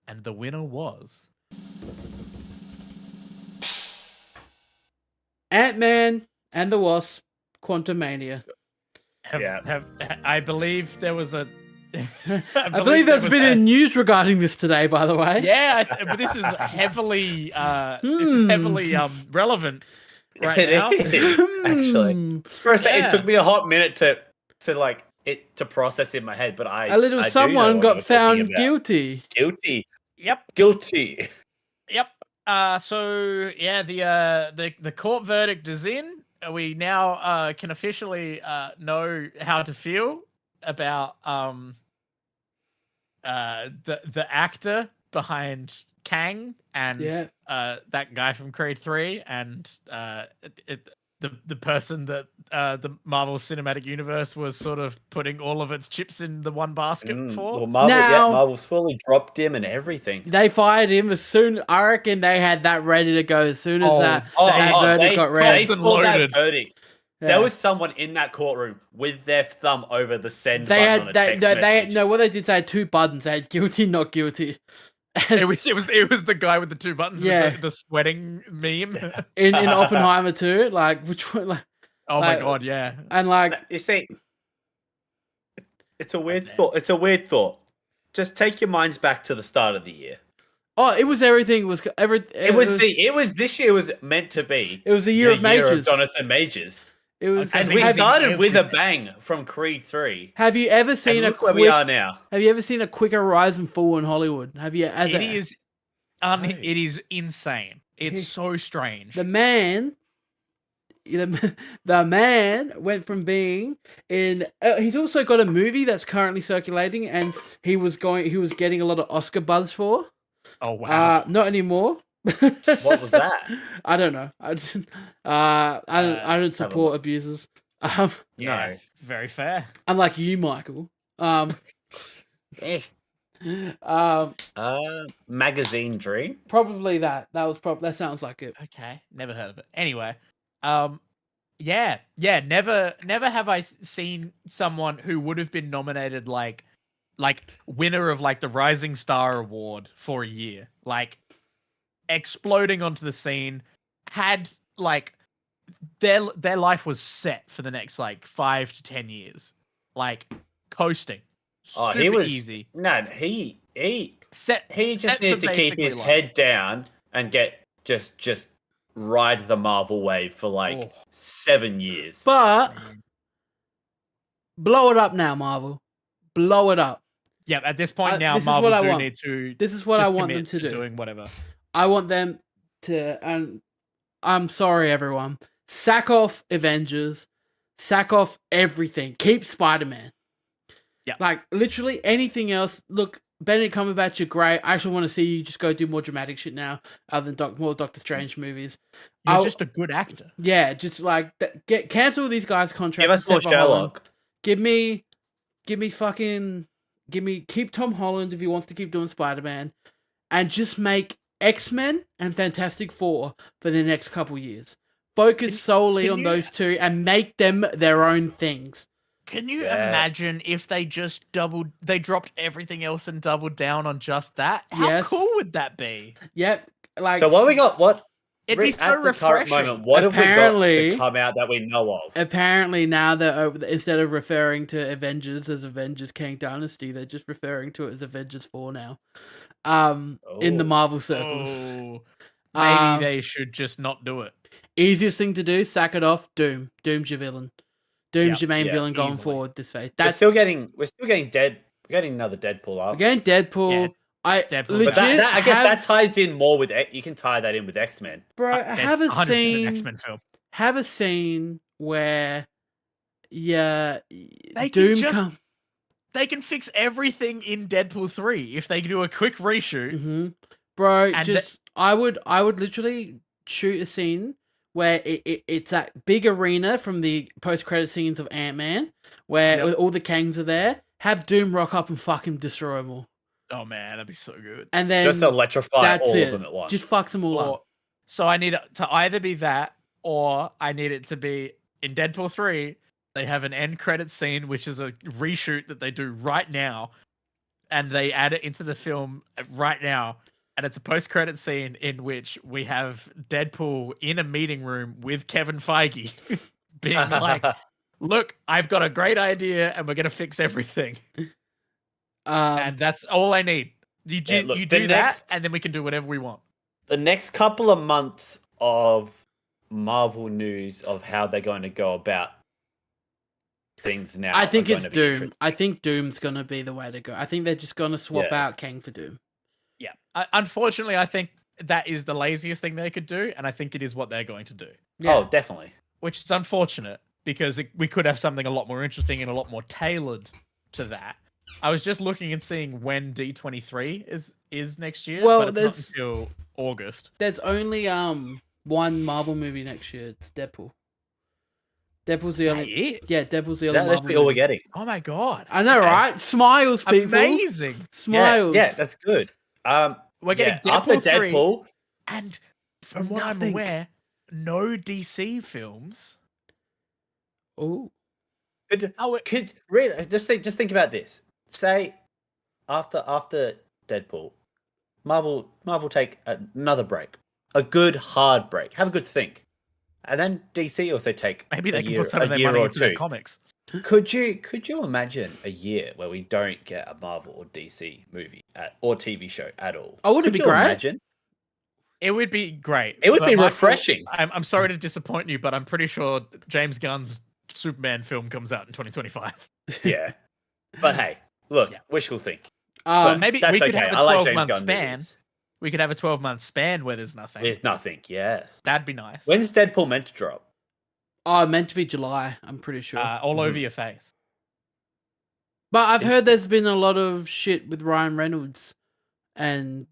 And the winner was Ant-Man and the Wasp, Quantumania. I believe there was a... I believe there's been a news regarding this today, by the way. Yeah, but this is heavily relevant right now. It is, actually. For a second, it took me a hot minute to process in my head, but someone got found guilty. Yep. Guilty. Yep. So yeah, the court verdict is in. We now can officially know how to feel about the actor behind Kang and that guy from Creed 3 and the person that the Marvel Cinematic Universe was sort of putting all of its chips in the one basket for. Well, Marvel's fully dropped him and everything. They fired him as soon. I reckon they had that ready to go as soon as that verdict got ready. They saw that verdict. Yeah. There was someone in that courtroom with their thumb over the send button on a text message. What they did say had two buttons. They had guilty, not guilty. It was the guy with the two buttons with the sweating meme. in Oppenheimer too. Like, which one? Like, my God, yeah. And like, you see, it's a weird thought. It's a weird thought. Just take your minds back to the start of the year. Oh, it was everything. It was this year was meant to be. It was the year of Majors. Jonathan Majors. It was, and we started with a bang from Creed 3. Have you ever seen where we are now? Have you ever seen a quicker rise and fall in Hollywood? Have you? It is insane. It's so strange. The man went from being in. He's also got a movie that's currently circulating, and he was getting a lot of Oscar buzz for. Oh wow! Not anymore. What was that? I don't know. I don't support abusers. No, very fair. Unlike you, Michael. Magazine Dream. Probably that. That sounds like it. Okay, never heard of it. Anyway, yeah. Never have I seen someone who would have been nominated like winner of like the Rising Star Award for a year, like exploding onto the scene, had like their life was set for the next like 5 to 10 years, like coasting. He was easy. No, he just set needed to keep his head down and get just ride the Marvel wave for like 7 years. But blow it up now, Marvel. Blow it up. Yeah, at this point now, Marvel need to. This is what I want them to do. Doing whatever. I want them to, and I'm sorry, everyone. Sack off Avengers. Sack off everything. Keep Spider-Man. Yeah. Like, literally anything else. Look, Benedict Cumberbatch, you're great. I actually want to see you just go do more dramatic shit now, other than more Doctor Strange movies. You're just a good actor. Yeah, just like cancel these guys' contracts. Give us more Sherlock. Give me keep Tom Holland if he wants to keep doing Spider-Man, and just make X-Men and Fantastic Four for the next couple years. Focus solely on those two and make them their own things. Can you imagine if they just dropped everything else and doubled down on just that? How cool would that be? Yep. Like, so what we got? What? It'd be so refreshing. Moment, what have we got to come out that we know of? Apparently now instead of referring to Avengers as Avengers Kang Dynasty, they're just referring to it as Avengers 4 now. In the Marvel circles. Maybe they should just not do it. Easiest thing to do, sack it off. Doom. Doom's your villain. Doom's your main villain going forward this phase. We're still getting We're getting another Deadpool up. We're getting Deadpool. Yeah. Legit, but I guess that ties in more with you can tie that in with X-Men. Bro, have a scene. An X-Men film. Have a scene where they can fix everything in Deadpool 3 if they do a quick reshoot. Mm-hmm. Bro, I would literally shoot a scene where it's that big arena from the post-credit scenes of Ant-Man, where all the Kangs are there. Have Doom rock up and fucking destroy them all. Oh man, that'd be so good. And then just electrify all of them at once. Just fucks them all up. So I need it to either be that, or I need it to be in Deadpool 3. They have an end credit scene, which is a reshoot that they do right now, and they add it into the film right now. And it's a post-credit scene in which we have Deadpool in a meeting room with Kevin Feige, being like, "Look, I've got a great idea, and we're gonna fix everything." And that's all I need. You do that, and then we can do whatever we want. The next couple of months of Marvel news of how they're going to go about things now. I think it's Doom. I think Doom's going to be the way to go. I think they're just going to swap out Kang for Doom. Yeah. Unfortunately, I think that is the laziest thing they could do, and I think it is what they're going to do. Yeah. Oh, definitely. Which is unfortunate, because we could have something a lot more interesting and a lot more tailored to that. I was just looking and seeing when D23 is next year, but it's not until August. There's only one Marvel movie next year. It's Deadpool. Deadpool's the only. Yeah, Deadpool's the only. That's all we're getting. Oh my god! I know, right? Smiles, people. Amazing. Smiles. Yeah, that's good. We're getting Deadpool after 3, Deadpool, and from what I'm aware, no DC films. Oh. Just think about this. Say after Deadpool, Marvel take another break, a good hard break. Have a good think, and then DC also take maybe they can put some of their money into their comics. Could you imagine a year where we don't get a Marvel or DC movie or TV show at all? Oh, would it be great? Imagine? It would be great. It would be refreshing. I'm sorry to disappoint you, but I'm pretty sure James Gunn's Superman film comes out in 2025. Yeah, but hey. Look, wishful think. Maybe we could have a 12-month span. We could have a 12-month span where there's nothing. With nothing, yes. That'd be nice. When's Deadpool meant to drop? Oh, meant to be July, I'm pretty sure. All over your face. But I've heard there's been a lot of shit with Ryan Reynolds and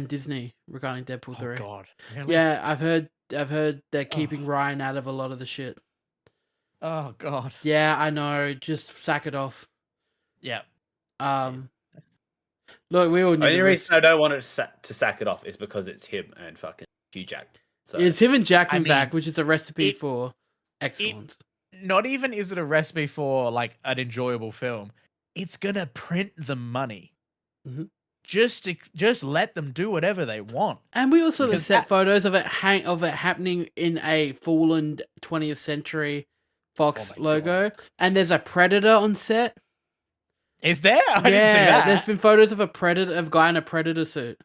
Disney regarding Deadpool 3. Oh god. Really? Yeah, I've heard they're keeping Ryan out of a lot of the shit. Oh god. Yeah, I know. Just sack it off. Yeah. Look, we all knew. The only reason I don't want to sack it off is because it's him and fucking Hugh Jack. So it's him and Jackman back, which is a recipe for excellence. Not even is it a recipe for like an enjoyable film. It's gonna print the money. Mm-hmm. Just let them do whatever they want. And we also set photos of it happening in a fallen 20th century Fox logo, and there's a Predator on set. Is there? I didn't see that. There's been photos of a guy in a Predator suit.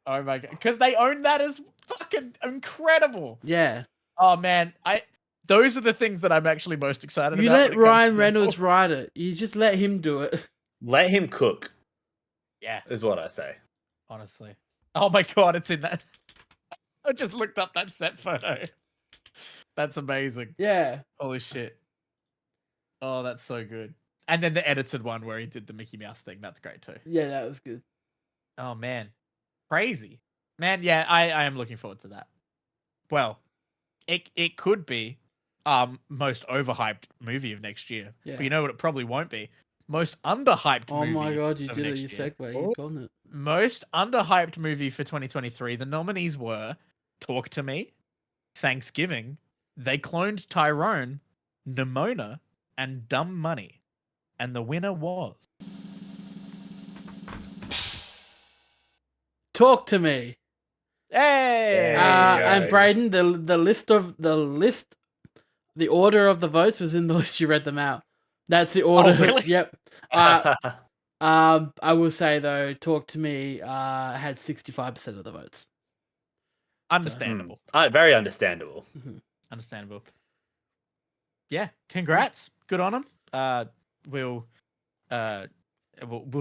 Oh my god! Because they own that as fucking incredible. Yeah. Oh man, those are the things that I'm actually most excited about. You let Ryan Reynolds write it. You just let him do it. Let him cook. Yeah, is what I say. Honestly. Oh my god, it's in that. I just looked up that set photo. That's amazing. Yeah. Holy shit. Oh, that's so good. And then the edited one where he did the Mickey Mouse thing. That's great too. Yeah, that was good. Oh man, crazy, man. Yeah, I am looking forward to that. Well, it could be most overhyped movie of next year. Yeah. But you know what? It probably won't be. Most underhyped Oh movie. my god, you of did it! next You year. segue. You've gotten it. Most underhyped movie for 2023. The nominees were Talk to Me, Thanksgiving, They Cloned Tyrone, Nimona, and Dumb Money. And the winner was Talk to Me. Hey! And Brayden, the order of the votes was in the list. You read them out. That's the order. Oh, really? Yep. I will say though, Talk to Me had 65% of the votes. Understandable. Very understandable. Understandable. Yeah, congrats. Good on them. We'll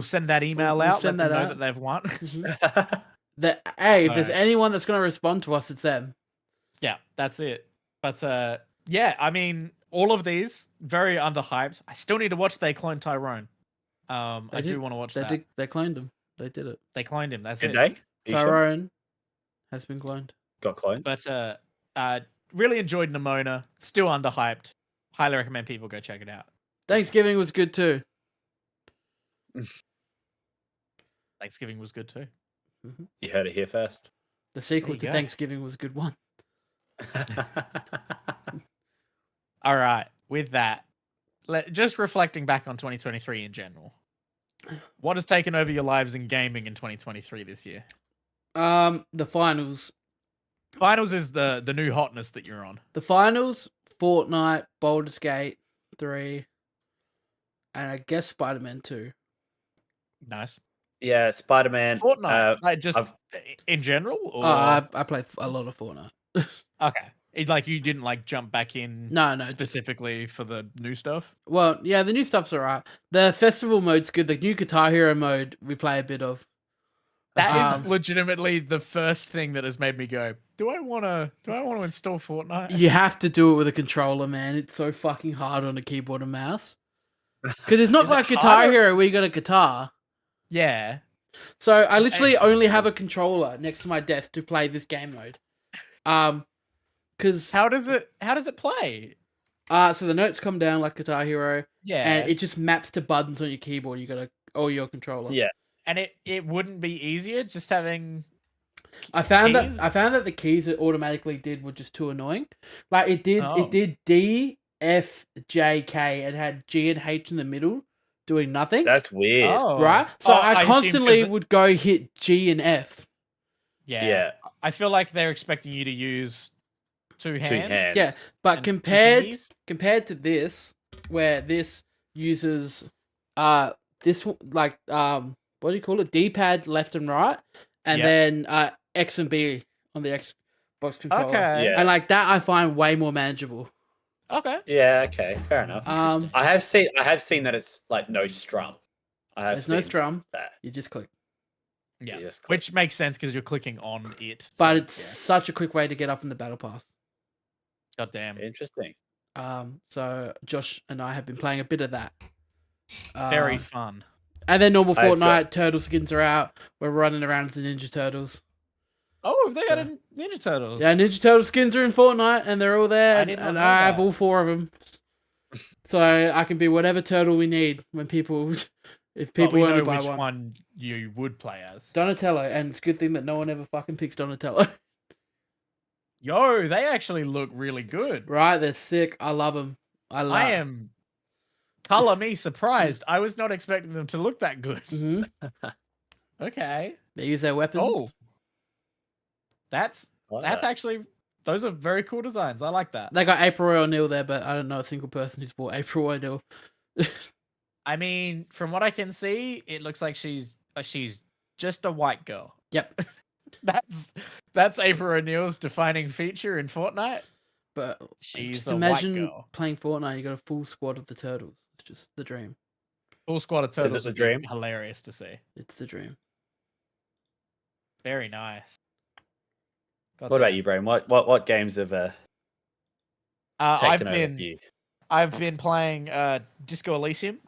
send that email out. Send let them that know out. that they've won. If there's anyone that's going to respond to us, it's them. Yeah, that's it. But yeah, I mean, all of these very underhyped. I still need to watch They Cloned Tyrone. I do want to watch that. They cloned him. They did it. They cloned him. That's Did it. they? Tyrone has been cloned. Got cloned. But really enjoyed Nimona. Still underhyped. Highly recommend people go check it out. Thanksgiving was good too. Thanksgiving was good too. You heard it here first. The sequel to Thanksgiving was a good one. All right. With that, just reflecting back on 2023 in general, what has taken over your lives in gaming in 2023 this year? The finals. Finals is the new hotness that you're on. The finals, Fortnite, Baldur's Gate 3, and I guess Spider-Man 2. Nice. Yeah, Spider-Man. Fortnite, in general? Or... I play a lot of Fortnite. Okay. You didn't jump back in no, specifically for the new stuff? Well, yeah, the new stuff's alright. The festival mode's good. The new Guitar Hero mode we play a bit of. That is legitimately the first thing that has made me go, do I want to install Fortnite? You have to do it with a controller, man. It's so fucking hard on a keyboard and mouse. Because it's not like Guitar Hero where you got a guitar. Yeah. So I literally only have a controller next to my desk to play this game mode. Because how does it play? So the notes come down like Guitar Hero. Yeah. And it just maps to buttons on your keyboard. Your controller. Yeah. And it wouldn't be easier just having. I found that the keys it automatically did were just too annoying. Like it did D, F, J, K, and had G and H in the middle, doing nothing. That's weird, right? So I constantly would go hit G and F. Yeah. I feel like they're expecting you to use two hands. Yeah, but compared to this, where this uses this what do you call it? D-pad left and right, and then X and B on the Xbox controller. Okay. Yeah. And that I find way more manageable. Okay. Yeah, okay. Fair enough. I have seen that it's no strum. There's no strum. That. You just click. Yeah. Which makes sense because you're clicking on it. But it's such a quick way to get up in the battle pass. God damn. Interesting. So Josh and I have been playing a bit of that. Very fun. And then normal Fortnite, turtle skins are out. We're running around as the Ninja Turtles. Oh, have they got Ninja Turtles? Yeah, Ninja Turtle skins are in Fortnite, and they're all there. And I have all 4 of them. So I can be whatever turtle we need if people only buy which one you would play as. Donatello, and it's a good thing that no one ever fucking picks Donatello. Yo, they actually look really good. Right, they're sick. I love them. I am... Color me surprised. I was not expecting them to look that good. Mm-hmm. Okay. They use their weapons. Oh. That's actually... Those are very cool designs. I like that. They got April O'Neil there, but I don't know a single person who's bought April O'Neil. I mean, from what I can see, it looks like she's just a white girl. Yep. That's April O'Neil's defining feature in Fortnite. But she's just a imagine white girl. Playing Fortnite, you got a full squad of the turtles. It's just the dream. Full squad of turtles. Is it the dream? Hilarious to see. It's the dream. Very nice. What about you, Brian? What games have taken over for you? I've been playing Disco Elysium,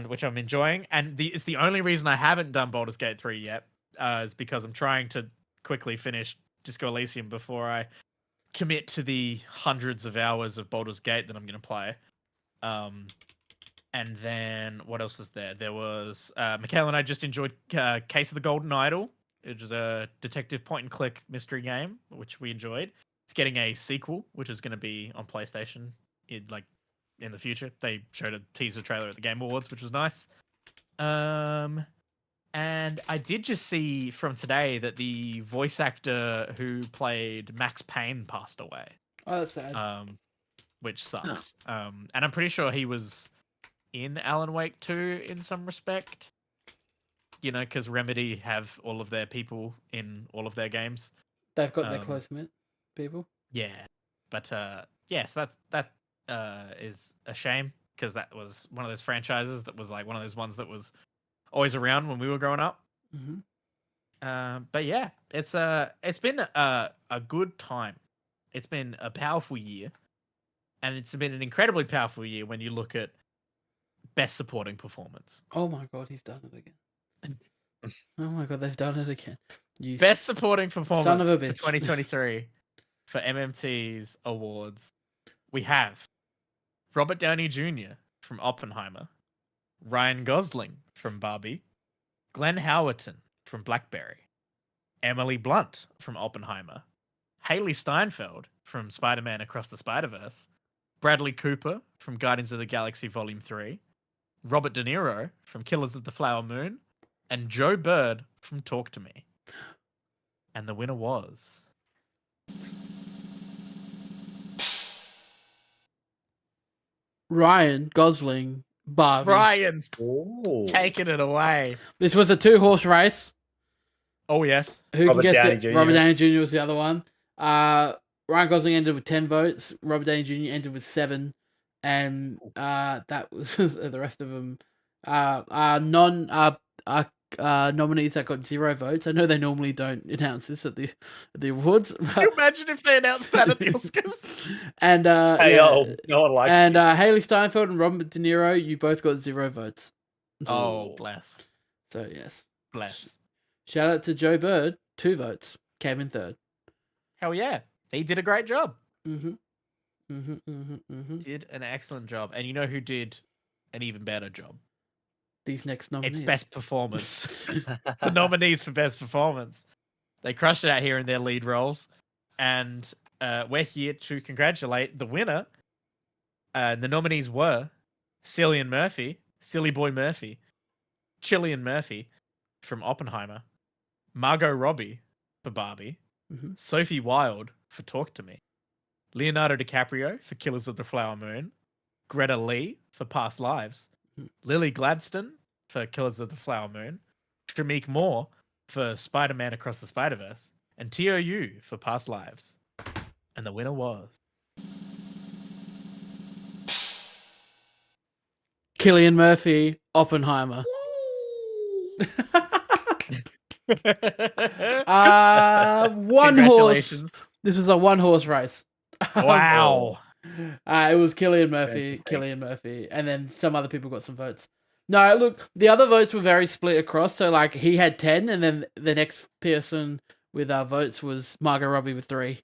which I'm enjoying, and it's the only reason I haven't done Baldur's Gate 3 yet is because I'm trying to quickly finish Disco Elysium before I commit to the hundreds of hours of Baldur's Gate that I'm going to play. And then what else is there? There was Michaela and I just enjoyed Case of the Golden Idol. It was a detective point-and-click mystery game, which we enjoyed. It's getting a sequel, which is going to be on PlayStation in the future. They showed a teaser trailer at the Game Awards, which was nice. And I did just see from today that the voice actor who played Max Payne passed away. Oh, that's sad. Which sucks. Oh. And I'm pretty sure he was in Alan Wake 2 in some respect. Because Remedy have all of their people in all of their games. They've got their close-knit people. Yeah. But, yes, that is a shame, because that was one of those franchises that was like one of those ones that was always around when we were growing up. Mm-hmm. But yeah, it's been a good time. It's been a powerful year, and it's been an incredibly powerful year when you look at best supporting performance. Oh my god, he's done it again. Oh my god, they've done it again. Best supporting performance son of a bitch. for 2023 for MMT's awards. We have Robert Downey Jr. from Oppenheimer, Ryan Gosling from Barbie, Glenn Howerton from Blackberry, Emily Blunt from Oppenheimer, Haley Steinfeld from Spider-Man Across the Spider-Verse, Bradley Cooper from Guardians of the Galaxy Volume 3, Robert De Niro from Killers of the Flower Moon, and Joe Bird from Talk to Me. And the winner was... Ryan Gosling, Barbie. Ryan's taking it away. This was a 2-horse race. Oh, yes. Who can guess it? Robert Downey Jr. was the other one. Ryan Gosling ended with 10 votes. Robert Downey Jr. ended with 7. And that was the rest of them. Nominees that got 0 votes. I know they normally don't announce this at the awards. But... Can you imagine if they announced that at the Oscars? And no one likes and Haley Steinfeld and Robert De Niro, you both got 0 votes. Oh, bless. So yes, bless. Shout out to Joe Bird, 2 votes, came in 3rd. Hell yeah, he did a great job. Did an excellent job, and you know who did an even better job? These next nominees. It's best performance. The nominees for best performance. They crushed it out here in their lead roles. And we're here to congratulate the winner. The nominees were Cillian Murphy, Silly Boy Murphy, Cillian Murphy from Oppenheimer, Margot Robbie for Barbie, Sophie Wilde for Talk to Me, Leonardo DiCaprio for Killers of the Flower Moon, Greta Lee for Past Lives, Lily Gladstone for Killers of the Flower Moon, Shamik Moore for Spider-Man Across the Spider-Verse, and TOU for Past Lives. And the winner was... Cillian Murphy, Oppenheimer. One horse. This was a 1-horse race. Wow. It was Cillian Murphy, and then some other people got some votes. No, look, the other votes were very split across. So, like, he had 10, and then the next person with votes was Margot Robbie with 3.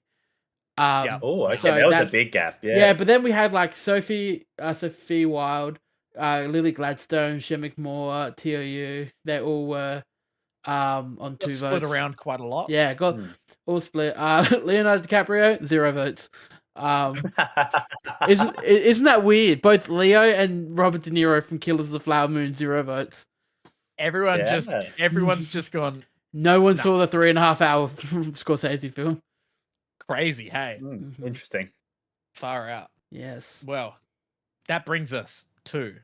Oh, okay, so that was a big gap. Yeah, but then we had like Sophie Wilde, Lily Gladstone, Shamik Moore, TOU. They all were on 2 votes. Split around quite a lot. Yeah, got all split. Leonardo DiCaprio, 0 votes. Isn't that weird? Both Leo and Robert De Niro from Killers of the Flower Moon, 0 votes. Everyone's just gone. No one saw the 3.5 hour Scorsese film. Crazy, hey. Interesting. Far out. Yes. Well, that brings us to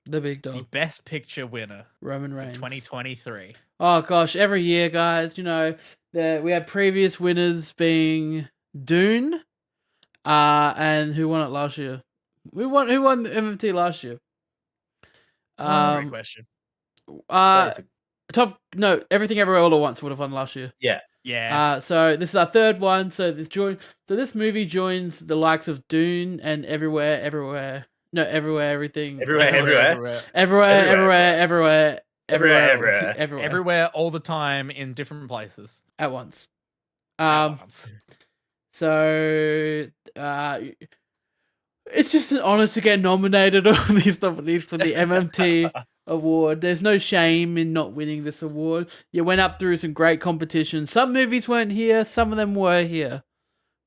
the big dog, the Best Picture winner, Roman Reigns, 2023. Oh gosh, every year, guys, we had previous winners being Dune, and who won it last year? Who won MMT last year? Great question. Everything Everywhere All at Once would have won last year. Yeah. So this is our 3rd one. So this movie joins the likes of Dune and Everywhere, Everything. Everywhere. Everywhere, all the time, in different places at once. So it's just an honor to get nominated on these nominees for the MMT Award. There's no shame in not winning this award. You went up through some great competitions. Some movies weren't here, some of them were here.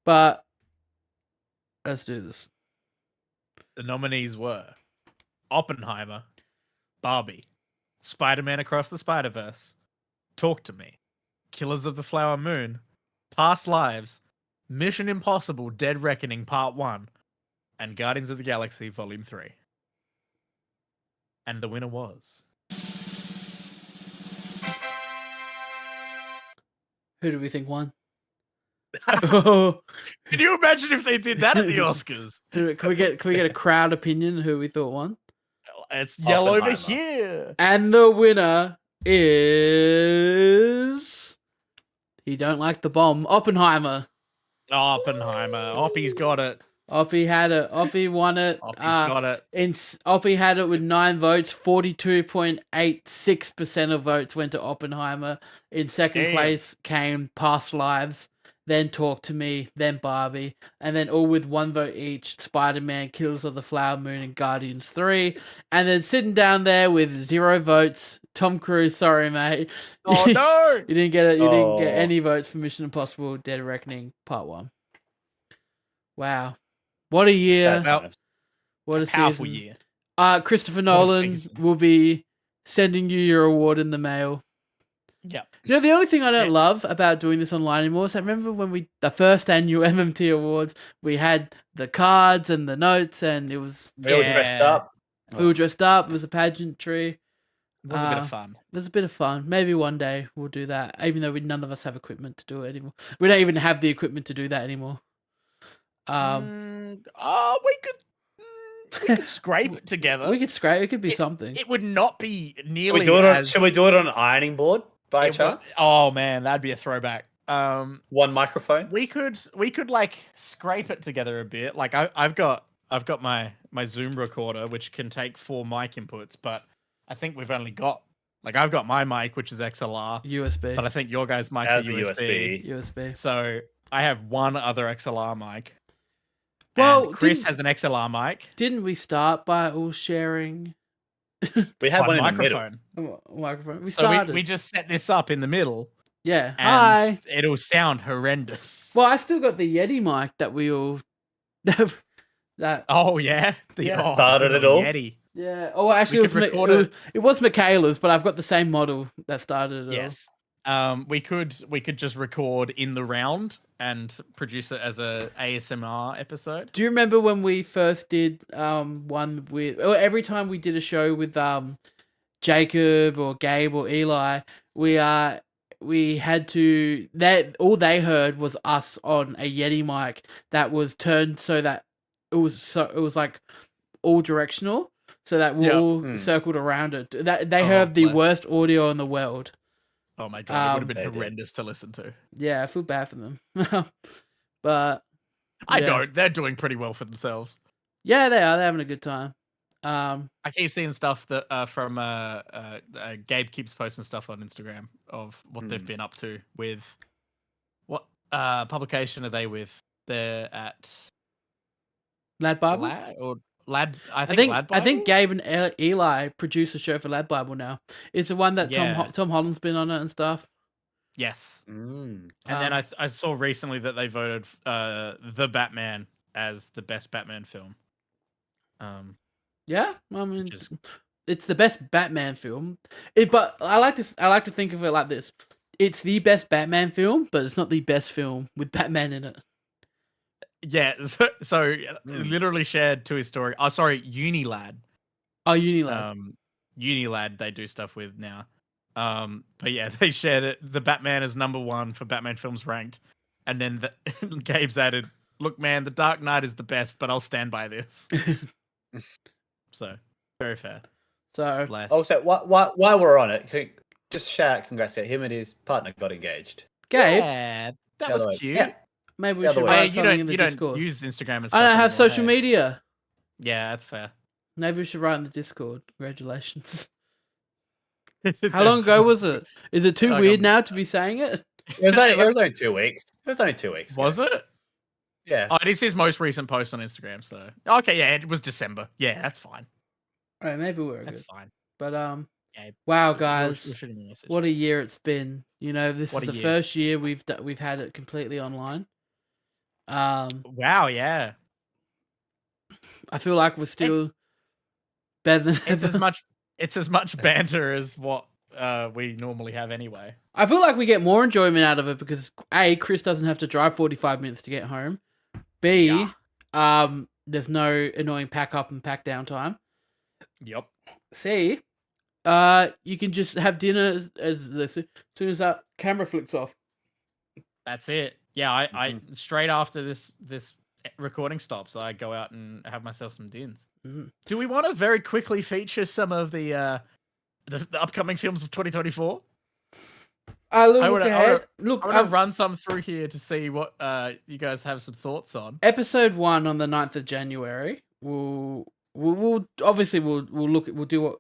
But let's do this. The nominees were Oppenheimer, Barbie, Spider-Man Across the Spider-Verse, Talk to Me, Killers of the Flower Moon, Past Lives, Mission Impossible Dead Reckoning Part 1, and Guardians of the Galaxy Volume 3. And the winner was... Who do we think won? Can you imagine if they did that at the Oscars? Can we get a crowd opinion who we thought won? It's yell over here. And the winner is... He don't like the bomb. Oppenheimer. Oppie's got it. Oppie had it. Oppie won it. Oppie's got it. Oppie had it with 9 votes. 42.86% of votes went to Oppenheimer. In second place came Past Lives, then Talk to Me, then Barbie, and then all with 1 vote each, Spider-Man, Killers of the Flower Moon, and Guardians 3. And then sitting down there with 0 votes, Tom Cruise, sorry mate. Oh no! You didn't get it. You didn't get any votes for Mission Impossible Dead Reckoning Part 1. Wow. What a year. What a powerful season. year. Christopher Nolan will be sending you your award in the mail. Yeah. You know, the only thing I don't love about doing this online anymore is I remember when the first annual MMT Awards, we had the cards and the notes, and it was... We all dressed up. We were dressed up. It was a pageantry. It was a bit of fun. It was a bit of fun. Maybe one day we'll do that, even though none of us have equipment to do it anymore. We don't even have the equipment to do that anymore. We could scrape it together. We could scrape. It could be something. It would not be nearly Should we do it on an ironing board by chance? Oh man, that'd be a throwback. One microphone. We could like scrape it together a bit. Like I've got my Zoom recorder which can take 4 mic inputs, but I think we've only got I've got my mic which is XLR, USB, but I think your guys' mics are USB. So I have one other XLR mic. Well, and Chris has an XLR mic. Didn't we start by all sharing? We had one in microphone. the middle. Microphone. So we just set this up in the middle. Yeah. And Hi. It'll sound horrendous. Well, I still got the Yeti mic that we all... that. Oh, yeah? Started it all? Yeti. Yeah. Oh, actually, it was Michaela's, but I've got the same model that started it Yes. We could just record in the round and produce it as a ASMR episode. Do you remember when we first did one with... every time we did a show with Jacob or Gabe or Eli, we had to... all they heard was us on a Yeti mic that was turned so that it was like all directional, so that we all circled around it. They heard the worst audio in the world. Oh my god, it would have been horrendous to listen to. Yeah, I feel bad for them. But I don't. They're doing pretty well for themselves. Yeah, they are. They're having a good time. I keep seeing stuff that from Gabe keeps posting stuff on Instagram of what they've been up to with what publication are they with? They're at Lad Bible or Lad. I think Lad Bible? I think Gabe and Eli produce a show for Lad Bible now. It's the one that Tom Holland's been on it and stuff. Yes. And then I saw recently that they voted The Batman as the best Batman film. Yeah, I mean, it's the best Batman film. But I like to think of it like this: it's the best Batman film, but it's not the best film with Batman in it. Yeah, so literally shared to his story. Oh, sorry, Unilad. Oh, Unilad. Unilad, they do stuff with now. But yeah, they shared it. The Batman is #1 for Batman films ranked, and then Gabe's added, "Look, man, The Dark Knight is the best, but I'll stand by this." So very fair. So also, while we're on it, just shout congrats to him and his partner got engaged. Gabe, yeah, that was cute. Yeah. Maybe we should write something in the Discord. You don't use Instagram and stuff. I don't have social media. Yeah, that's fair. Maybe we should write in the Discord. Congratulations. How long ago was it? Is it too weird now to be saying it? It was only 2 weeks. It was only 2 weeks. Was it? Yeah. Oh, it is his most recent post on Instagram. So okay, yeah, it was December. Yeah, that's fine. All right, maybe we're That's good. fine. But yeah, wow, guys, we'll shoot him a message. what a year it's been. You know, this What is a the year. first year we've had it completely online. Wow, yeah. I feel like we're still better than ever. It's as much banter as what we normally have anyway. I feel like we get more enjoyment out of it because A, Chris doesn't have to drive 45 minutes to get home. B, there's no annoying pack up and pack down time. Yep. C, you can just have dinner as soon as that camera flicks off. That's it. Yeah, I straight after this recording stops, I go out and have myself some dins. Mm-hmm. Do we want to very quickly feature some of the upcoming films of 2024? I want to run some through here to see what you guys have some thoughts on. Episode 1 on the 9th of January. We'll obviously we'll do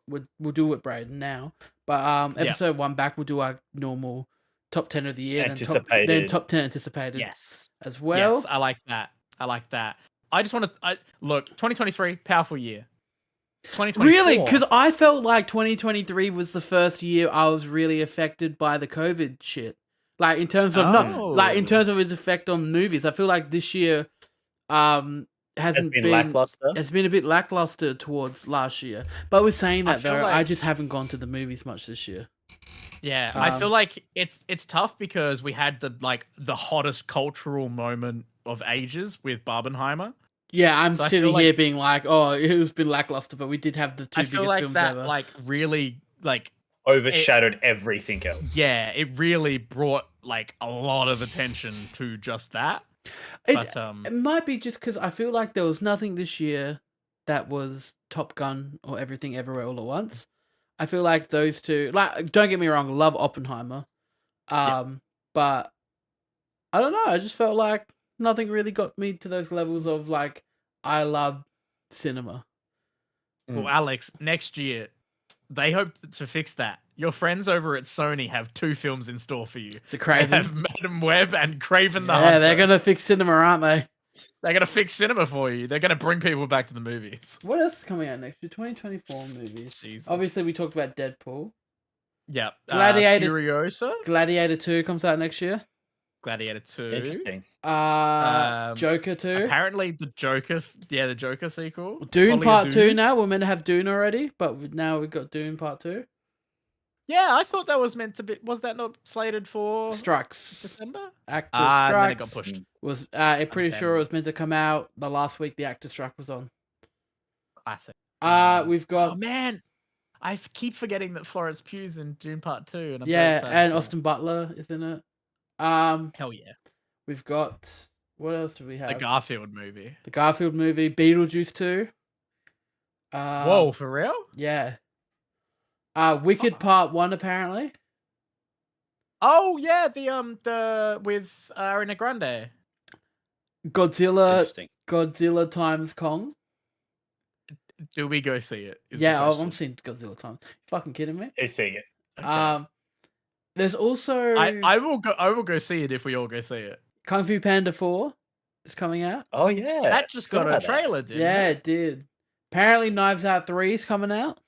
what Braden now, but episode 1 back we'll do our normal top 10 of the year, then top 10 anticipated. Yes, as well. Yes, I like that. I just want to look 2023 powerful year. 2024. Really? Because I felt like 2023 was the first year I was really affected by the COVID shit. Like in terms of in terms of its effect on movies. I feel like this year hasn't been lackluster. It's been a bit lackluster towards last year. But with saying that though, like... I just haven't gone to the movies much this year. Yeah, I feel like it's tough because we had the hottest cultural moment of ages with Barbenheimer. Yeah, I'm sitting here being like, oh, it's been lackluster, but we did have the two biggest films ever. Like really overshadowed everything else. Yeah, it really brought like a lot of attention to just that. It might be just because I feel like there was nothing this year that was Top Gun or Everything Everywhere All at Once. I feel like those two, like, don't get me wrong, love Oppenheimer, but I don't know. I just felt like nothing really got me to those levels of like I love cinema. Well, Alex, next year they hope to fix that. Your friends over at Sony have 2 films in store for you. It's a Craven. They have Madam Web and Craven the Hunter. Yeah, they're gonna fix cinema, aren't they? They're gonna fix cinema for you. They're gonna bring people back to the movies. What else is coming out next year? 2024 movies. Jesus. Obviously, we talked about Deadpool. Yeah. Gladiator. Furiosa. Gladiator 2 comes out next year. Gladiator 2. Interesting. Joker 2. Apparently the Joker sequel. Dune Part 2 now. We're meant to have Dune already, but now we've got Dune Part 2. Yeah, I thought that was meant to be. Was that not slated for Strikes December? Actor Strikes. Then it got pushed. Was I'm pretty sure it was meant to come out the last week the Actor Strike was on. Classic. We've got. Oh man, I keep forgetting that Florence Pugh's in Dune Part 2, and I'm and Austin Butler is in it. Hell yeah. We've got what else do we have? The Garfield movie. Beetlejuice 2. Whoa, for real? Yeah. Wicked Part 1 apparently. Oh yeah, the with Ariana Grande. Godzilla times Kong. Do we go see it? Yeah, I'm seeing Godzilla times. You fucking kidding me? He's seeing it. Okay. There's also I will go see it if we all go see it. Kung Fu Panda 4 is coming out. Oh yeah. That just got a trailer, didn't it? Yeah, it did. Apparently Knives Out 3 is coming out.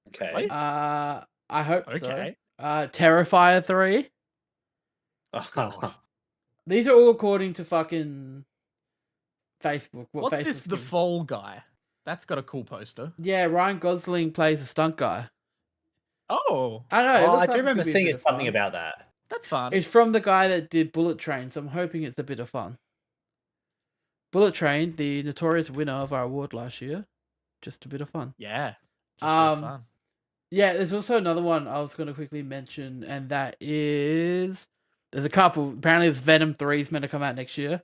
Okay. I hope so. Terrifier 3. Oh. These are all according to fucking Facebook. What's Facebook's this? The Fall Guy. That's got a cool poster. Yeah, Ryan Gosling plays a stunt guy. Oh. I don't know. I do remember seeing something about that. That's fun. It's from the guy that did Bullet Train, so I'm hoping it's a bit of fun. Bullet Train, the notorious winner of our award last year. Just a bit of fun. Yeah. Just a bit of fun. Yeah, there's also another one I was going to quickly mention, and that is... There's a couple. Apparently, this Venom 3 is meant to come out next year.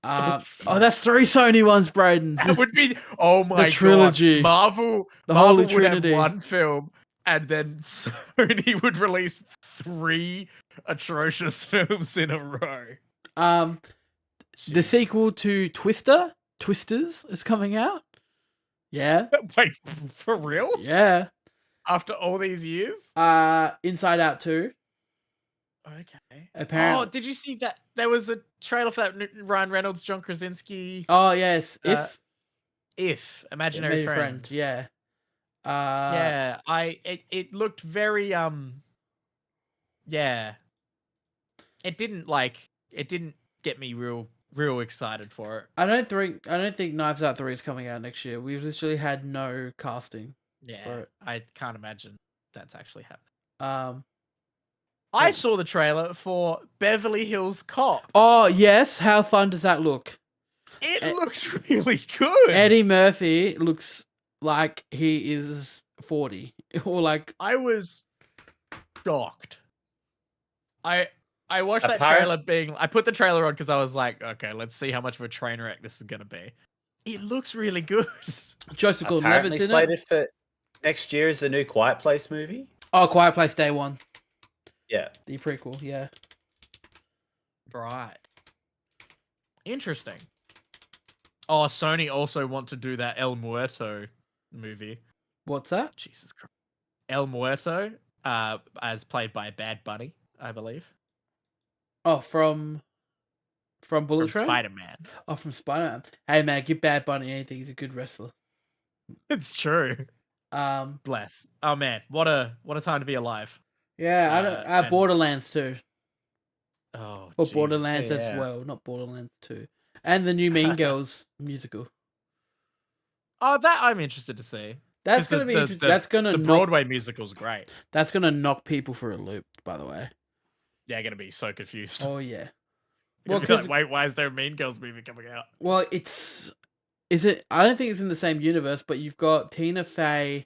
That's 3 Sony ones, Braden. That would be... Oh my god. The trilogy. Marvel Holy would Trinity. have one film, and then Sony would release 3 atrocious films in a row. The sequel to Twisters is coming out. Yeah. Wait, for real? Yeah. After all these years? Inside Out 2. Okay. Apparently. Oh, did you see that? There was a trailer for that Ryan Reynolds, John Krasinski. Oh, yes. If Imaginary Friends. Yeah. Yeah. It looked very yeah. It didn't get me real excited for it. I don't think Knives Out 3 is coming out next year. We've literally had no casting. Yeah. I can't imagine that's actually happening. I saw the trailer for Beverly Hills Cop. Oh, yes. How fun does that look? It looks really good. Eddie Murphy looks like he is 40. Or like... I was shocked. I watched that trailer I put the trailer on because I was like, okay, let's see how much of a train wreck this is going to be. It looks really good. Joseph Gordon-Levitt's in slated for next year is the new Quiet Place movie. Oh, Quiet Place Day 1. Yeah. The prequel, yeah. Right. Interesting. Oh, Sony also want to do that El Muerto movie. What's that? Jesus Christ. El Muerto, as played by Bad Bunny, I believe. Oh, from Bullet Train? Spider-Man. Oh, from Spider-Man. Hey, man, give Bad Bunny anything. He's a good wrestler. It's true. Bless. Oh, man. What a time to be alive. Yeah, Borderlands 2. Oh, or Borderlands as well, not Borderlands 2. And the new Mean Girls musical. Oh, that I'm interested to see. That's gonna be interesting. That's gonna the Broadway musical's great. That's gonna knock people for a loop, by the way. Yeah, gonna be so confused. Oh yeah. Well, like, wait, why is there a Mean Girls movie coming out? Well, is it? I don't think it's in the same universe, but you've got Tina Fey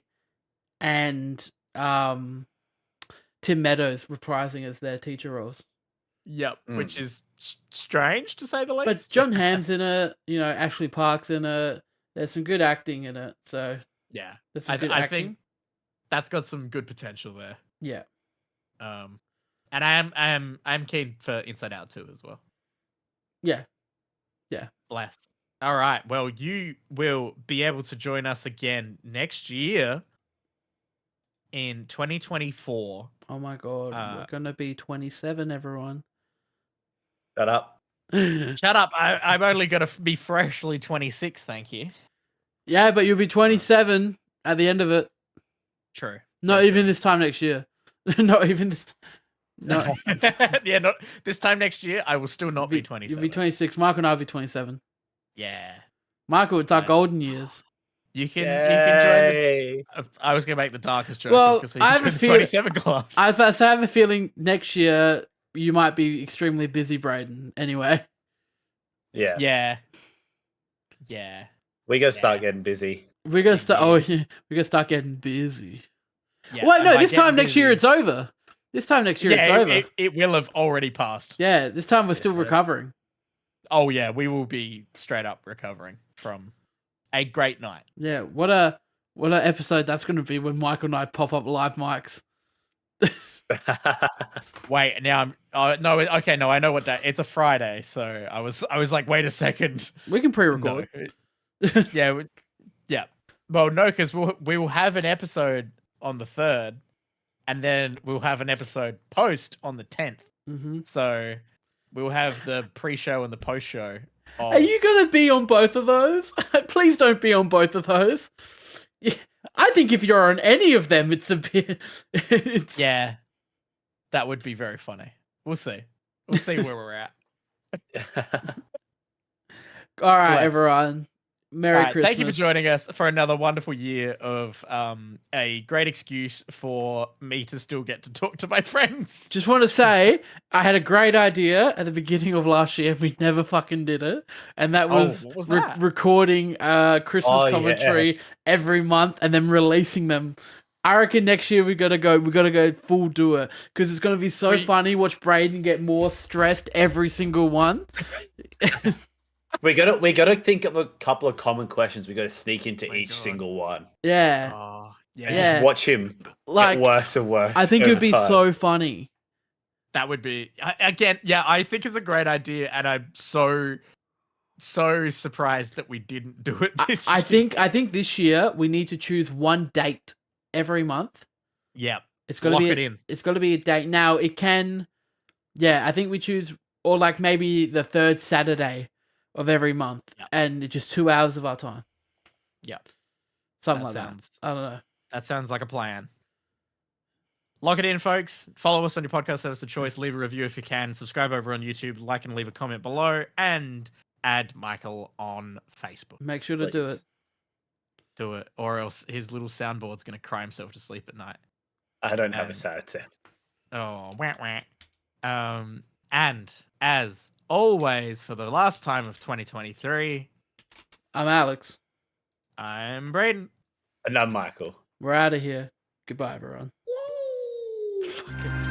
and Tim Meadows reprising as their teacher roles. Yep, which is strange to say the least. But John Hamm's in it, Ashley Park's in it. There's some good acting in it, so yeah, there's some good acting. I think that's got some good potential there. Yeah. And I'm keen for Inside Out 2 as well. Yeah. Yeah. Bless. All right. Well, you will be able to join us again next year in 2024. Oh my god, we're gonna be 27, everyone. Shut up. Shut up. I'm only gonna be freshly 26, thank you. Yeah, but you'll be 27 at the end of it. True. Not even this time next year. Not even this. No. Yeah, not this time next year. I will still not be 27. You'll be 26. Michael and I'll be 27. Yeah. Michael, it's our golden years. You can join I was gonna make the darkest joke. Well, I have a feeling 27 club. I have a feeling next year you might be extremely busy, Braden. Anyway. Yeah. Yeah. Yeah. We gotta start getting busy. We're gonna start. Oh, yeah. We're gonna start getting busy. Yeah. Wait, no. This time next year it's over. This time next year it's over. It will have already passed. Yeah. This time we're still recovering. Oh yeah, we will be straight up recovering from a great night. Yeah. What a episode that's going to be when Michael and I pop up live mics. Wait, now no. Okay, no, I know what day. It's a Friday, so I was like, wait a second. We can pre-record. No. Yeah. Well, no, because we will have an episode on the 3rd, and then we'll have an episode post on the 10th. Mm-hmm. So we'll have the pre-show and the post-show. Are you going to be on both of those? Please don't be on both of those. I think if you're on any of them, it's a bit. Yeah, that would be very funny. We'll see. We'll see where we're at. All right, everyone. Merry Christmas. Thank you for joining us for another wonderful year of a great excuse for me to still get to talk to my friends. Just want to say, I had a great idea at the beginning of last year. We never fucking did it. And that was, recording Christmas commentary every month and then releasing them. I reckon next year we gotta go full do it because it's gonna be so funny. Watch Braden get more stressed every single one. We gotta think of a couple of common questions. We gotta sneak into each single one. Yeah. Just watch him get worse and worse. I think it'd be so funny. That would be again. Yeah, I think it's a great idea, and I'm so surprised that we didn't do it this year. I think this year we need to choose one date every month Yeah. It's got to Lock be it in. It's got to be a date. Now it can. Yeah, I think we choose, or like maybe the third Saturday of every month, and just 2 hours of our time. Yeah. Something like that. I don't know. That sounds like a plan. Lock it in, folks. Follow us on your podcast service of choice. Leave a review if you can. Subscribe over on YouTube. Like and leave a comment below. And add Michael on Facebook. Make sure to do it. Do it. Or else his little soundboard's going to cry himself to sleep at night. I don't have a sad sound. Oh, wah, wah. And as always, for the last time of 2023, I'm Alex. I'm Braden. And I'm Michael. We're out of here. Goodbye, everyone. Yay!